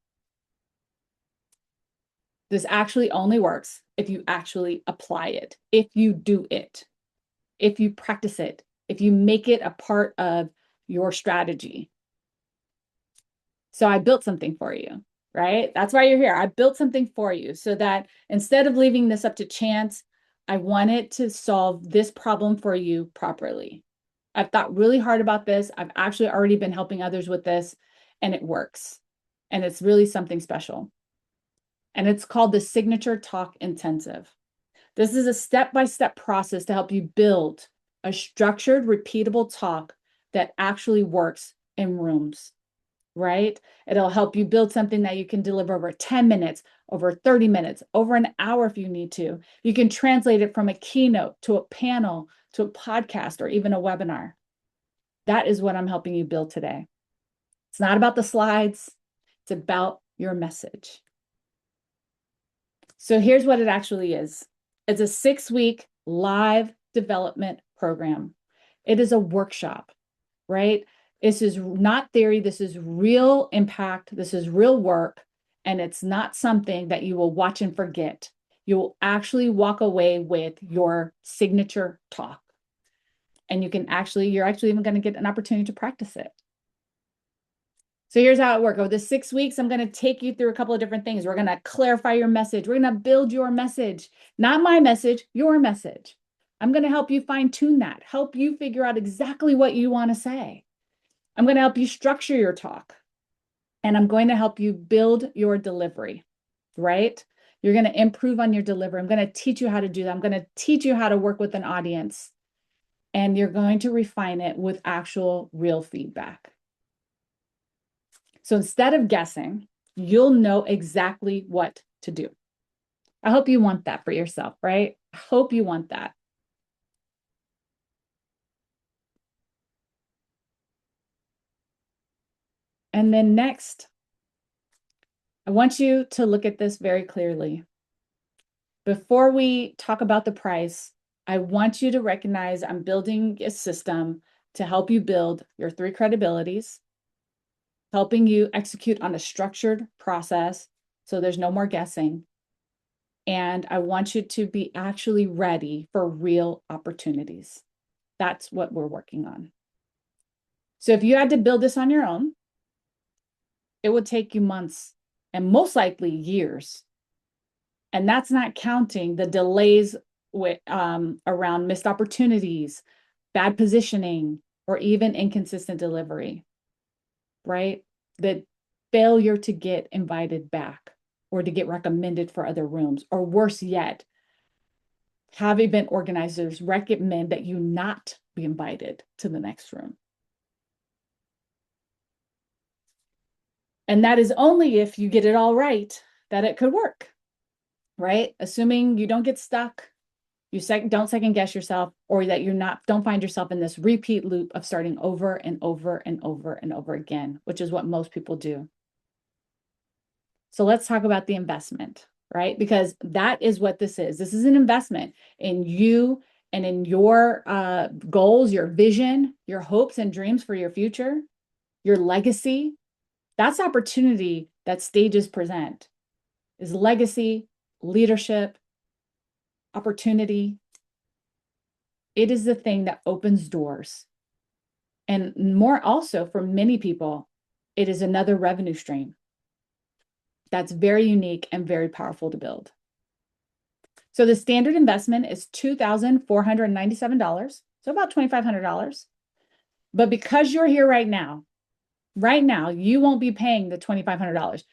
This actually only works if you actually apply it, if you do it, if you practice it, if you make it a part of your strategy. So I built something for you, right? That's why you're here. I built something for you so that instead of leaving this up to chance, I wanted to solve this problem for you properly. I've thought really hard about this. I've actually already been helping others with this, and it works. And it's really something special. And it's called the Signature Talk Intensive. This is a step-by-step process to help you build a structured, repeatable talk that actually works in rooms, right? It'll help you build something that you can deliver over 10 minutes, over 30 minutes, over an hour if you need to. You can translate it from a keynote to a panel, to a podcast, or even a webinar. That is what I'm helping you build today. It's not about the slides. It's about your message. So here's what it actually is. It's a 6-week live development program. It is a workshop, right? This is not theory. This is real impact. This is real work. And it's not something that you will watch and forget. You will actually walk away with your signature talk. And you're actually even going to get an opportunity to practice it. So here's how it works. Over the 6 weeks, I'm going to take you through a couple of different things. We're going to clarify your message. We're going to build your message, not my message, your message. I'm going to help you fine tune that, help you figure out exactly what you want to say. I'm going to help you structure your talk, and I'm going to help you build your delivery, right? You're going to improve on your delivery. I'm going to teach you how to do that. I'm going to teach you how to work with an audience, and you're going to refine it with actual real feedback. So instead of guessing, you'll know exactly what to do. I hope you want that for yourself, right? I hope you want that. And then next, I want you to look at this very clearly. Before we talk about the price, I want you to recognize I'm building a system to help you build your 3 credibilities, helping you execute on a structured process so there's no more guessing. And I want you to be actually ready for real opportunities. That's what we're working on. So if you had to build this on your own, it would take you months and most likely years. And that's not counting the delays around missed opportunities, bad positioning, or even inconsistent delivery, right? The failure to get invited back or to get recommended for other rooms, or worse yet, have event organizers recommend that you not be invited to the next room. And that is only if you get it all right that it could work, right? Assuming you don't get stuck, you don't second guess yourself, or that don't find yourself in this repeat loop of starting over and over and over and over again, which is what most people do. So let's talk about the investment, right? Because that is what this is. This is an investment in you and in your goals, your vision, your hopes and dreams for your future, your legacy. That's opportunity that stages present, is legacy, leadership, opportunity. It is the thing that opens doors. And more also, for many people, it is another revenue stream that's very unique and very powerful to build. So the standard investment is $2,497, so about $2,500. But because you're here right now, you won't be paying the $2,500.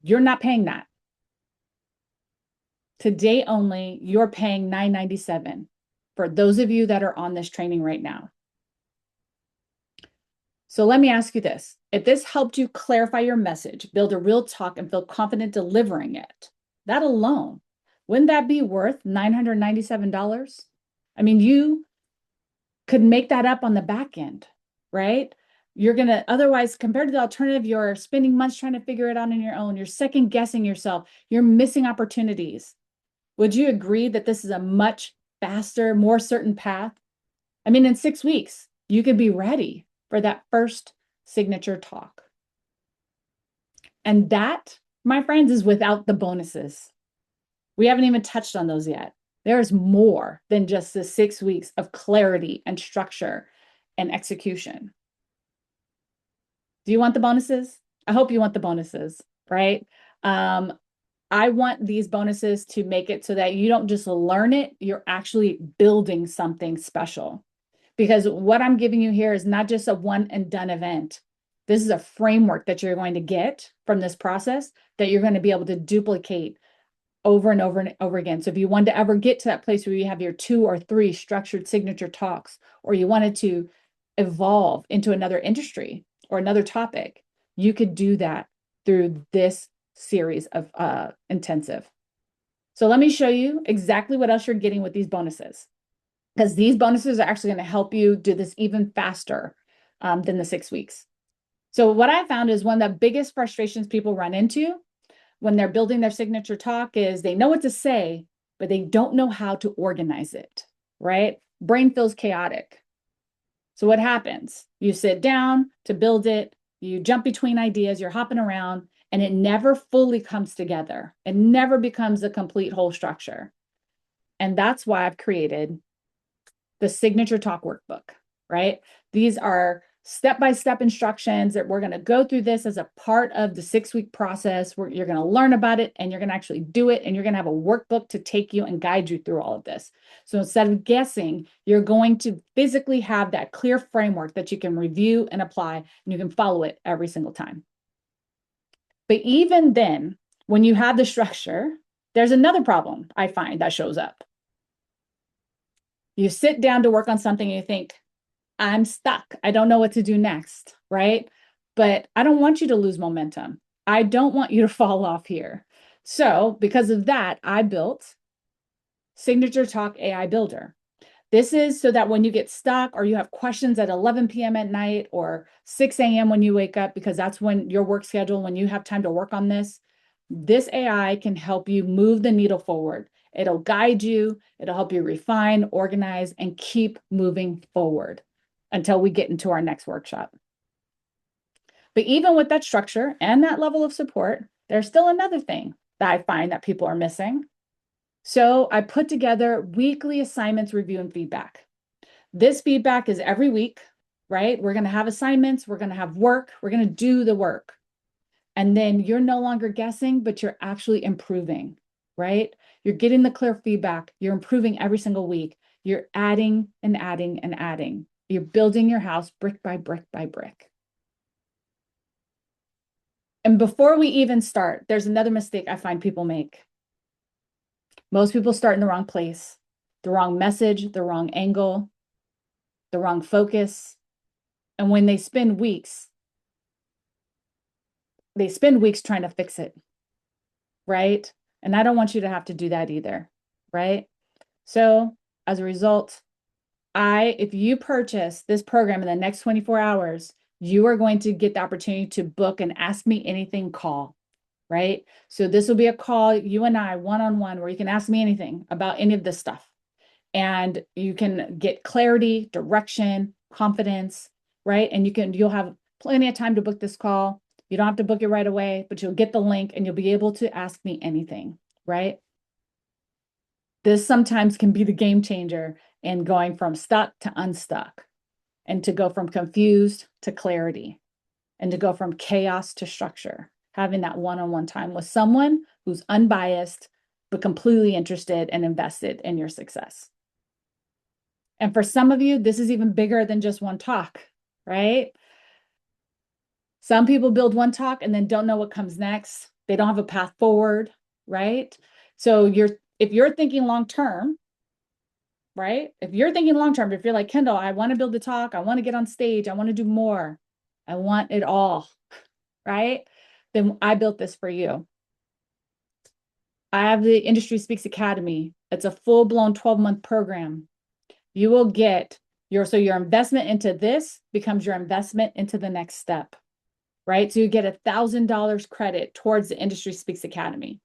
You're not paying that. Today only, you're paying $997 for those of you that are on this training right now. So let me ask you this. If this helped you clarify your message, build a real talk, and feel confident delivering it, that alone, wouldn't that be worth $997? I mean, you could make that up on the back end, right? You're going to, otherwise, compared to the alternative, you're spending months trying to figure it out on your own. You're second guessing yourself. You're missing opportunities. Would you agree that this is a much faster, more certain path? I mean, in 6 weeks, you could be ready for that first signature talk. And that, my friends, is without the bonuses. We haven't even touched on those yet. There's more than just the 6 weeks of clarity and structure and execution. Do you want the bonuses? I hope you want the bonuses, right? I want these bonuses to make it so that you don't just learn it, you're actually building something special. Because what I'm giving you here is not just a one and done event. This is a framework that you're going to get from this process that you're going to be able to duplicate over and over and over again. So if you wanted to ever get to that place where you have your 2 or 3 structured signature talks, or you wanted to evolve into another industry or another topic, you could do that through this series of intensive. So let me show you exactly what else you're getting with these bonuses, because these bonuses are actually going to help you do this even faster than the 6 weeks. So what I found is one of the biggest frustrations people run into when they're building their signature talk is they know what to say, but they don't know how to organize it, right? Brain feels chaotic. So what happens? You sit down to build it, you jump between ideas, you're hopping around, and it never fully comes together. It never becomes a complete whole structure. And that's why I've created the signature talk workbook, right? These are step-by-step instructions that we're going to go through this as a part of the 6-week process where you're going to learn about it and you're going to actually do it. And you're going to have a workbook to take you and guide you through all of this. So instead of guessing, you're going to physically have that clear framework that you can review and apply, and you can follow it every single time. But even then, when you have the structure, there's another problem I find that shows up. You sit down to work on something and you think, I'm stuck. I don't know what to do next, right? But I don't want you to lose momentum. I don't want you to fall off here. So because of that, I built Signature Talk AI Builder. This is so that when you get stuck or you have questions at 11 p.m. at night or 6 a.m. when you wake up, because that's when your work schedule, when you have time to work on this AI can help you move the needle forward. It'll guide you, it'll help you refine, organize, and keep moving forward until we get into our next workshop. But even with that structure and that level of support, there's still another thing that I find that people are missing. So I put together weekly assignments, review, and feedback. This feedback is every week, right? We're going to have assignments, we're going to have work, we're going to do the work. And then you're no longer guessing, but you're actually improving, right? You're getting the clear feedback. You're improving every single week. You're adding and adding and adding. You're building your house brick by brick by brick. And before we even start, there's another mistake I find people make. Most people start in the wrong place, the wrong message, the wrong angle, the wrong focus. And when they spend weeks trying to fix it, right? And I don't want you to have to do that either, right? So as a result, if you purchase this program in the next 24 hours, you are going to get the opportunity to book an Ask Me Anything call, right? So this will be a call, you and I, one-on-one, where you can ask me anything about any of this stuff. And you can get clarity, direction, confidence, right? And you'll have plenty of time to book this call. You don't have to book it right away, but you'll get the link and you'll be able to ask me anything, right? This sometimes can be the game changer in going from stuck to unstuck, and to go from confused to clarity, and to go from chaos to structure, having that one-on-one time with someone who's unbiased, but completely interested and invested in your success. And for some of you, this is even bigger than just one talk, right? Some people build one talk and then don't know what comes next. They don't have a path forward, right? So if you're thinking long-term, right? If you're thinking long-term, if you're like, Kendall, I want to build the talk, I want to get on stage, I want to do more, I want it all, right? Then I built this for you. I have the Industry Speaks Academy. It's a full-blown 12-month program. You will get your investment into this becomes your investment into the next step, right? So you get $1,000 credit towards the Industry Speaks Academy.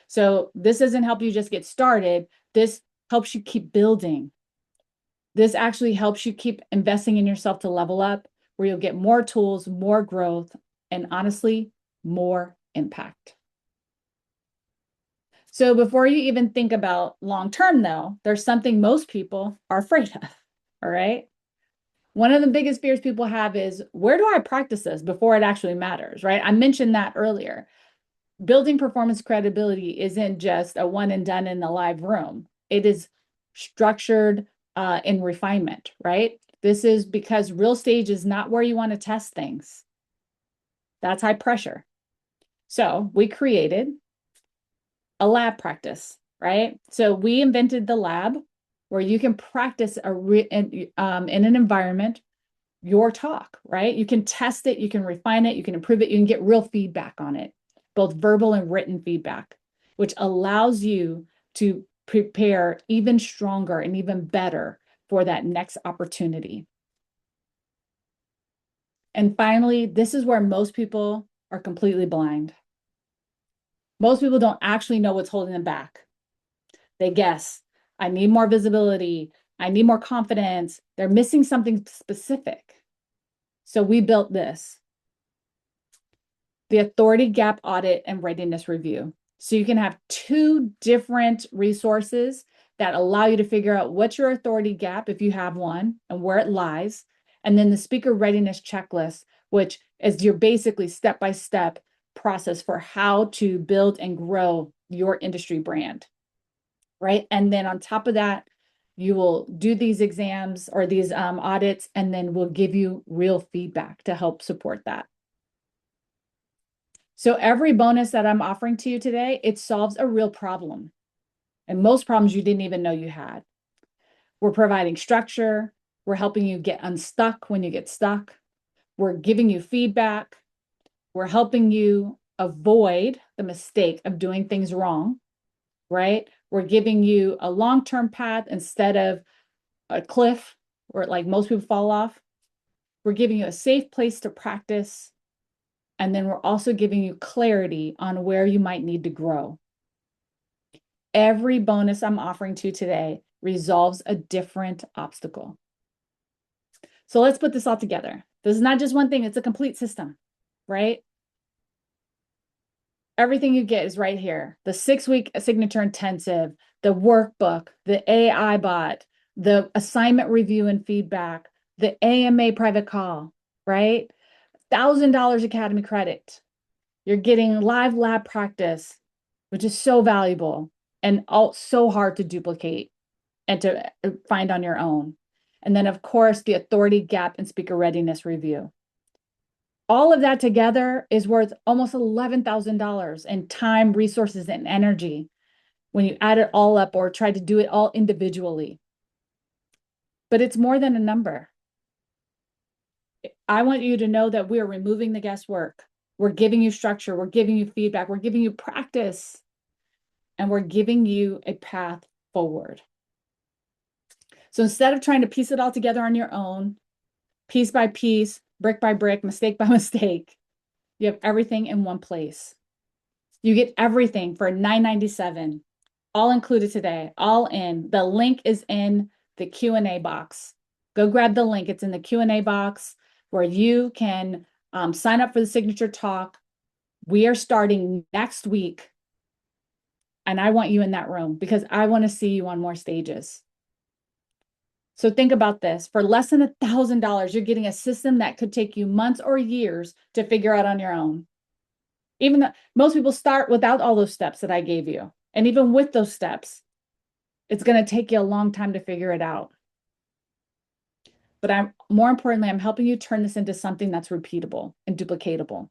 So this doesn't help you just get started. This helps you keep building. This actually helps you keep investing in yourself to level up, where you'll get more tools, more growth, and honestly, more impact. So before you even think about long-term though, there's something most people are afraid of, all right? One of the biggest fears people have is, where do I practice this before it actually matters, right? I mentioned that earlier. Building performance credibility isn't just a one and done in the live room. It is structured in refinement, right? This is because real stage is not where you want to test things. That's high pressure. So we created a lab practice, right? So we invented the lab where you can practice in an environment your talk, right? You can test it, you can refine it, you can improve it, you can get real feedback on it, both verbal and written feedback, which allows you to prepare even stronger and even better for that next opportunity. And finally, this is where most people are completely blind. Most people don't actually know what's holding them back. They guess, I need more visibility. I need more confidence. They're missing something specific. So we built this, the Authority Gap Audit and Readiness Review. So you can have two different resources that allow you to figure out what's your authority gap, if you have one, and where it lies. And then the Speaker Readiness Checklist, which is your basically step-by-step process for how to build and grow your industry brand, right? And then on top of that, you will do these exams or these audits, and then we'll give you real feedback to help support that. So every bonus that I'm offering to you today, it solves a real problem. And most problems you didn't even know you had. We're providing structure. We're helping you get unstuck when you get stuck. We're giving you feedback. We're helping you avoid the mistake of doing things wrong, right? We're giving you a long-term path instead of a cliff where like most people fall off. We're giving you a safe place to practice. And then we're also giving you clarity on where you might need to grow. Every bonus I'm offering to you today resolves a different obstacle. So let's put this all together. This is not just one thing, it's a complete system, right? Everything you get is right here. The 6-week signature intensive, the workbook, the AI bot, the assignment review and feedback, the AMA private call, right? $1,000 Academy credit. You're getting live lab practice, which is so valuable and so hard to duplicate and to find on your own. And then, of course, the Authority Gap and Speaker Readiness Review. All of that together is worth almost $11,000 in time, resources, and energy when you add it all up or try to do it all individually. But it's more than a number. I want you to know that we're removing the guesswork. We're giving you structure. We're giving you feedback. We're giving you practice. And we're giving you a path forward. So instead of trying to piece it all together on your own, piece by piece, brick by brick, mistake by mistake, you have everything in one place. You get everything for $9.97, all included today, all in. The link is in the Q&A box. Go grab the link. It's in the Q&A box where you can sign up for the signature talk. We are starting next week. And I want you in that room because I want to see you on more stages. So think about this. For less than $1,000, you're getting a system that could take you months or years to figure out on your own. Even though most people start without all those steps that I gave you. And even with those steps, it's going to take you a long time to figure it out. But more importantly, I'm helping you turn this into something that's repeatable and duplicatable.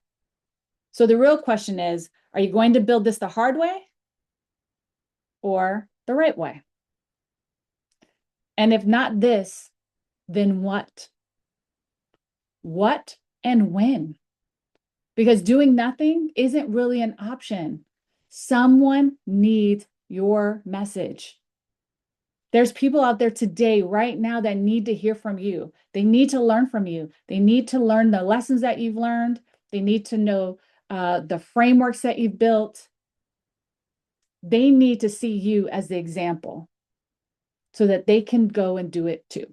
So the real question is, are you going to build this the hard way or the right way? And if not this, then what? What and when? Because doing nothing isn't really an option. Someone needs your message. There's people out there today, right now, that need to hear from you. They need to learn from you. They need to learn the lessons that you've learned. They need to know the frameworks that you've built. They need to see you as the example so that they can go and do it too.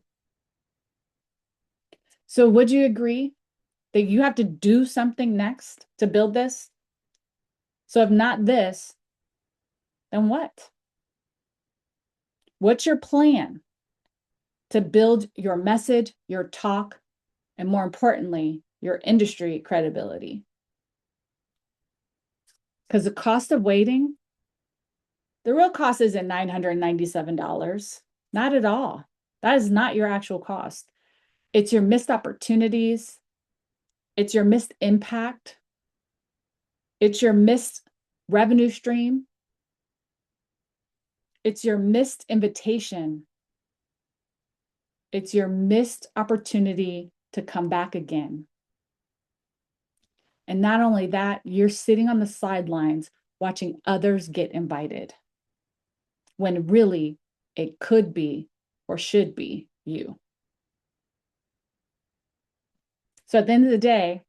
So would you agree that you have to do something next to build this? So if not this, then what? What's your plan to build your message, your talk, and more importantly, your industry credibility? Because the cost of waiting, the real cost isn't $997. Not at all. That is not your actual cost. It's your missed opportunities. It's your missed impact. It's your missed revenue stream. It's your missed invitation. It's your missed opportunity to come back again. And not only that, you're sitting on the sidelines watching others get invited when really it could be or should be you. So at the end of the day,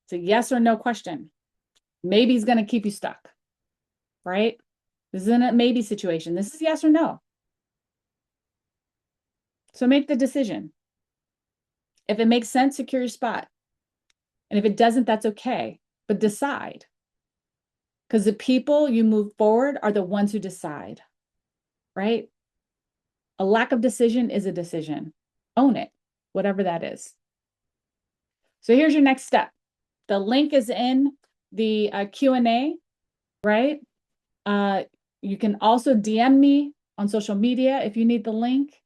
it's a yes or no question. Maybe is going to keep you stuck, right? This isn't a maybe situation. This is yes or no. So make the decision. If it makes sense, secure your spot. And if it doesn't, that's okay. But decide. Because the people you move forward are the ones who decide, right? A lack of decision is a decision. Own it, whatever that is. So here's your next step. The link is in the Q&A, right? You can also DM me on social media if you need the link.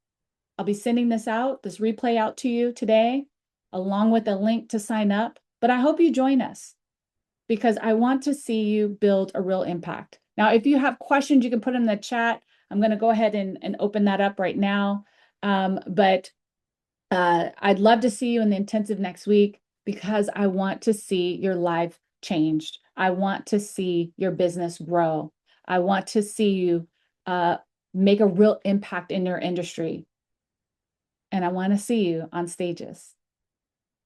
I'll be sending this replay out to you today, along with a link to sign up. But I hope you join us because I want to see you build a real impact. Now, if you have questions, you can put them in the chat. I'm going to go ahead and open that up right now. But I'd love to see you in the intensive next week because I want to see your life changed. I want to see your business grow. I want to see you make a real impact in your industry. And I want to see you on stages.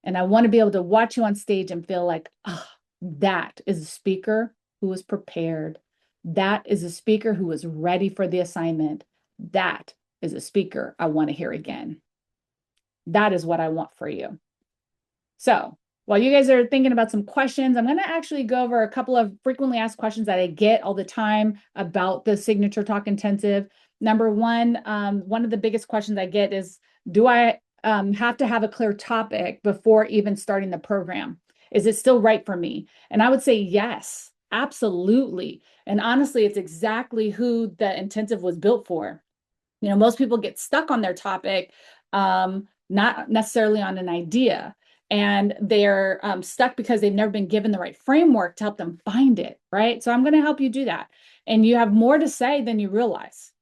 And I want to be able to watch you on stage and feel like, oh, that is a speaker who was prepared. That is a speaker who was ready for the assignment. That is a speaker I want to hear again. That is what I want for you. So while you guys are thinking about some questions, I'm going to actually go over a couple of frequently asked questions that I get all the time about the Signature Talk Intensive. Number one, one of the biggest questions I get is, do I have to have a clear topic before even starting the program? Is it still right for me? And I would say yes, absolutely. And honestly, it's exactly who the intensive was built for. You know, most people get stuck on their topic, not necessarily on an idea. And they're stuck because they've never been given the right framework to help them find it, right? So I'm going to help you do that. And you have more to say than you realize,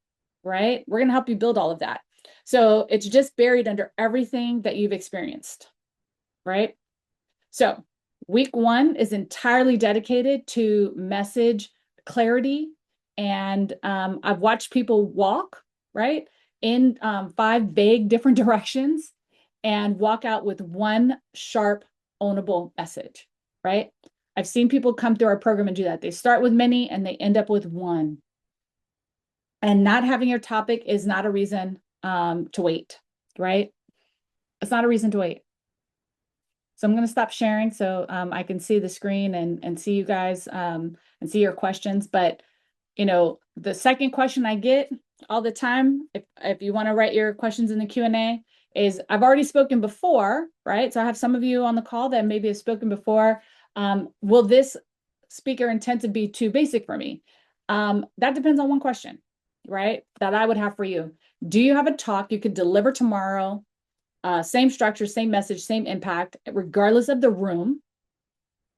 right? We're going to help you build all of that. So it's just buried under everything that you've experienced, right? So week one is entirely dedicated to message clarity. And I've watched people walk, right, in 5 vague different directions and walk out with one sharp, ownable message, right? I've seen people come through our program and do that. They start with many and they end up with one. And not having your topic is not a reason to wait, right? It's not a reason to wait. So I'm going to stop sharing so I can see the screen and see you guys and see your questions. But, you know, the second question I get all the time, if you want to write your questions in the Q&A, is I've already spoken before, right? So I have some of you on the call that maybe have spoken before. Will this speaker intensive be too basic for me? That depends on one question, right? That I would have for you. Do you have a talk you could deliver tomorrow? Same structure, same message, same impact, regardless of the room,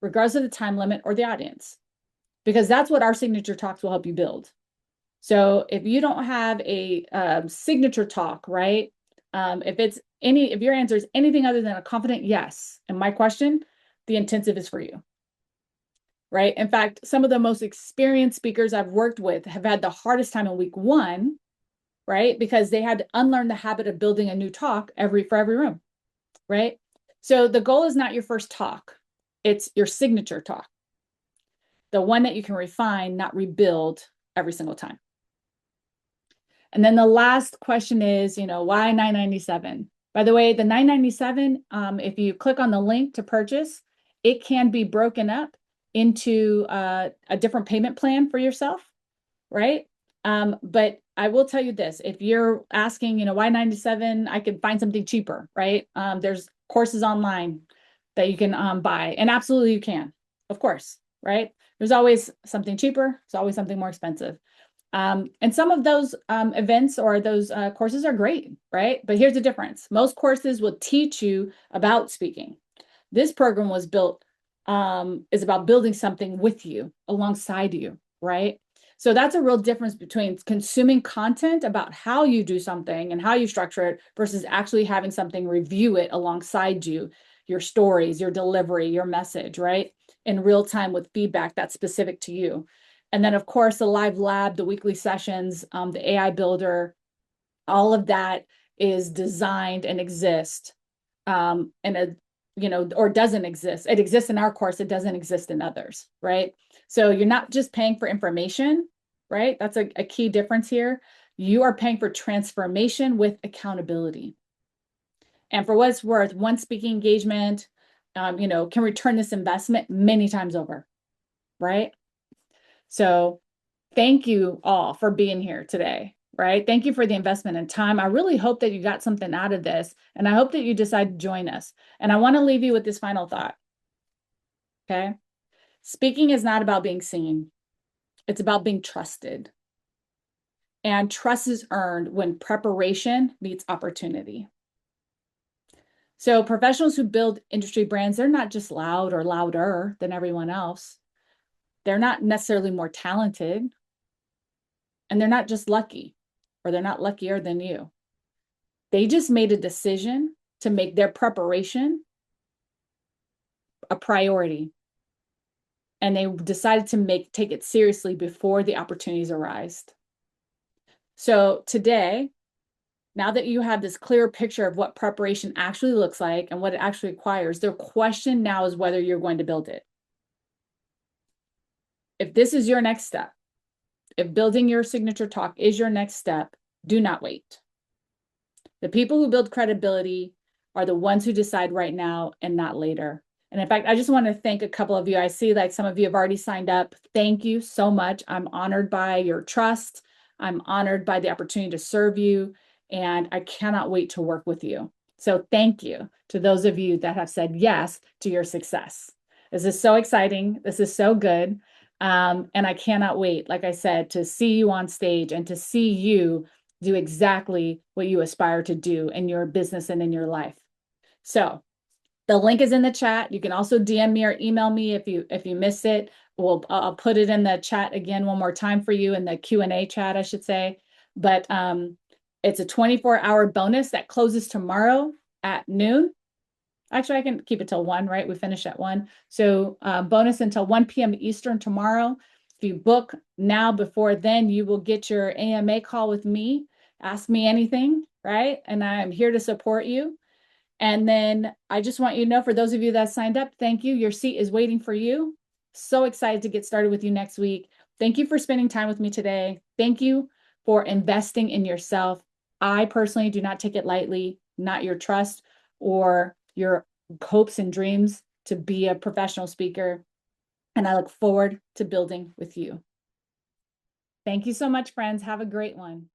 regardless of the time limit or the audience, because that's what our signature talks will help you build. So if you don't have a signature talk, right? If your answer is anything other than a confident yes, and my question, the intensive is for you, right? In fact, some of the most experienced speakers I've worked with have had the hardest time in week one, right? Because they had to unlearn the habit of building a new talk for every room, right? So the goal is not your first talk. It's your signature talk. The one that you can refine, not rebuild every single time. And then the last question is, why $997? By the way, the $997, if you click on the link to purchase, it can be broken up into a different payment plan for yourself, right? But I will tell you this, if you're asking, why 97, I could find something cheaper, right? There's courses online that you can buy, and absolutely you can, of course, right? There's always something cheaper. There's always something more expensive. And some of those events or those courses are great, right? But here's the difference. Most courses will teach you about speaking. This program was built, is about building something with you, alongside you, right? So that's a real difference between consuming content about how you do something and how you structure it versus actually having something review it alongside you, your stories, your delivery, your message, right? In real time with feedback that's specific to you. And then, of course, the live lab, the weekly sessions, the AI builder, all of that is designed and exists in or doesn't exist. It exists in our course, it doesn't exist in others, right? So you're not just paying for information, right? That's a key difference here. You are paying for transformation with accountability. And for what it's worth, one speaking engagement, can return this investment many times over, right? So thank you all for being here today, right? Thank you for the investment in time. I really hope that you got something out of this, and I hope that you decide to join us. And I want to leave you with this final thought, okay? Speaking is not about being seen. It's about being trusted. And trust is earned when preparation meets opportunity. So professionals who build industry brands, they're not just loud or louder than everyone else. They're not necessarily more talented, and they're not just lucky, or they're not luckier than you. They just made a decision to make their preparation a priority. And they decided to take it seriously before the opportunities arise. So today, now that you have this clear picture of what preparation actually looks like and what it actually requires, the question now is whether you're going to build it. If this is your next step, if building your signature talk is your next step, do not wait. The people who build credibility are the ones who decide right now and not later. And in fact, I just want to thank a couple of you. I see like some of you have already signed up. Thank you so much. I'm honored by your trust. I'm honored by the opportunity to serve you, and I cannot wait to work with you. So thank you to those of you that have said yes to your success. This is so exciting. This is so good. And I cannot wait, like I said, to see you on stage and to see you do exactly what you aspire to do in your business and in your life. So the link is in the chat. You can also DM me or email me if you miss it. I'll put it in the chat again one more time for you, in the Q&A chat, I should say. But it's a 24-hour bonus that closes tomorrow at noon. Actually, I can keep it till 1, right? We finish at 1. So bonus until 1 p.m. Eastern tomorrow. If you book now before then, you will get your AMA call with me. Ask me anything, right? And I'm here to support you. And then I just want you to know, for those of you that signed up, thank you. Your seat is waiting for you. So excited to get started with you next week. Thank you for spending time with me today. Thank you for investing in yourself. I personally do not take it lightly, not your trust or your hopes and dreams to be a professional speaker. And I look forward to building with you. Thank you so much, friends. Have a great one.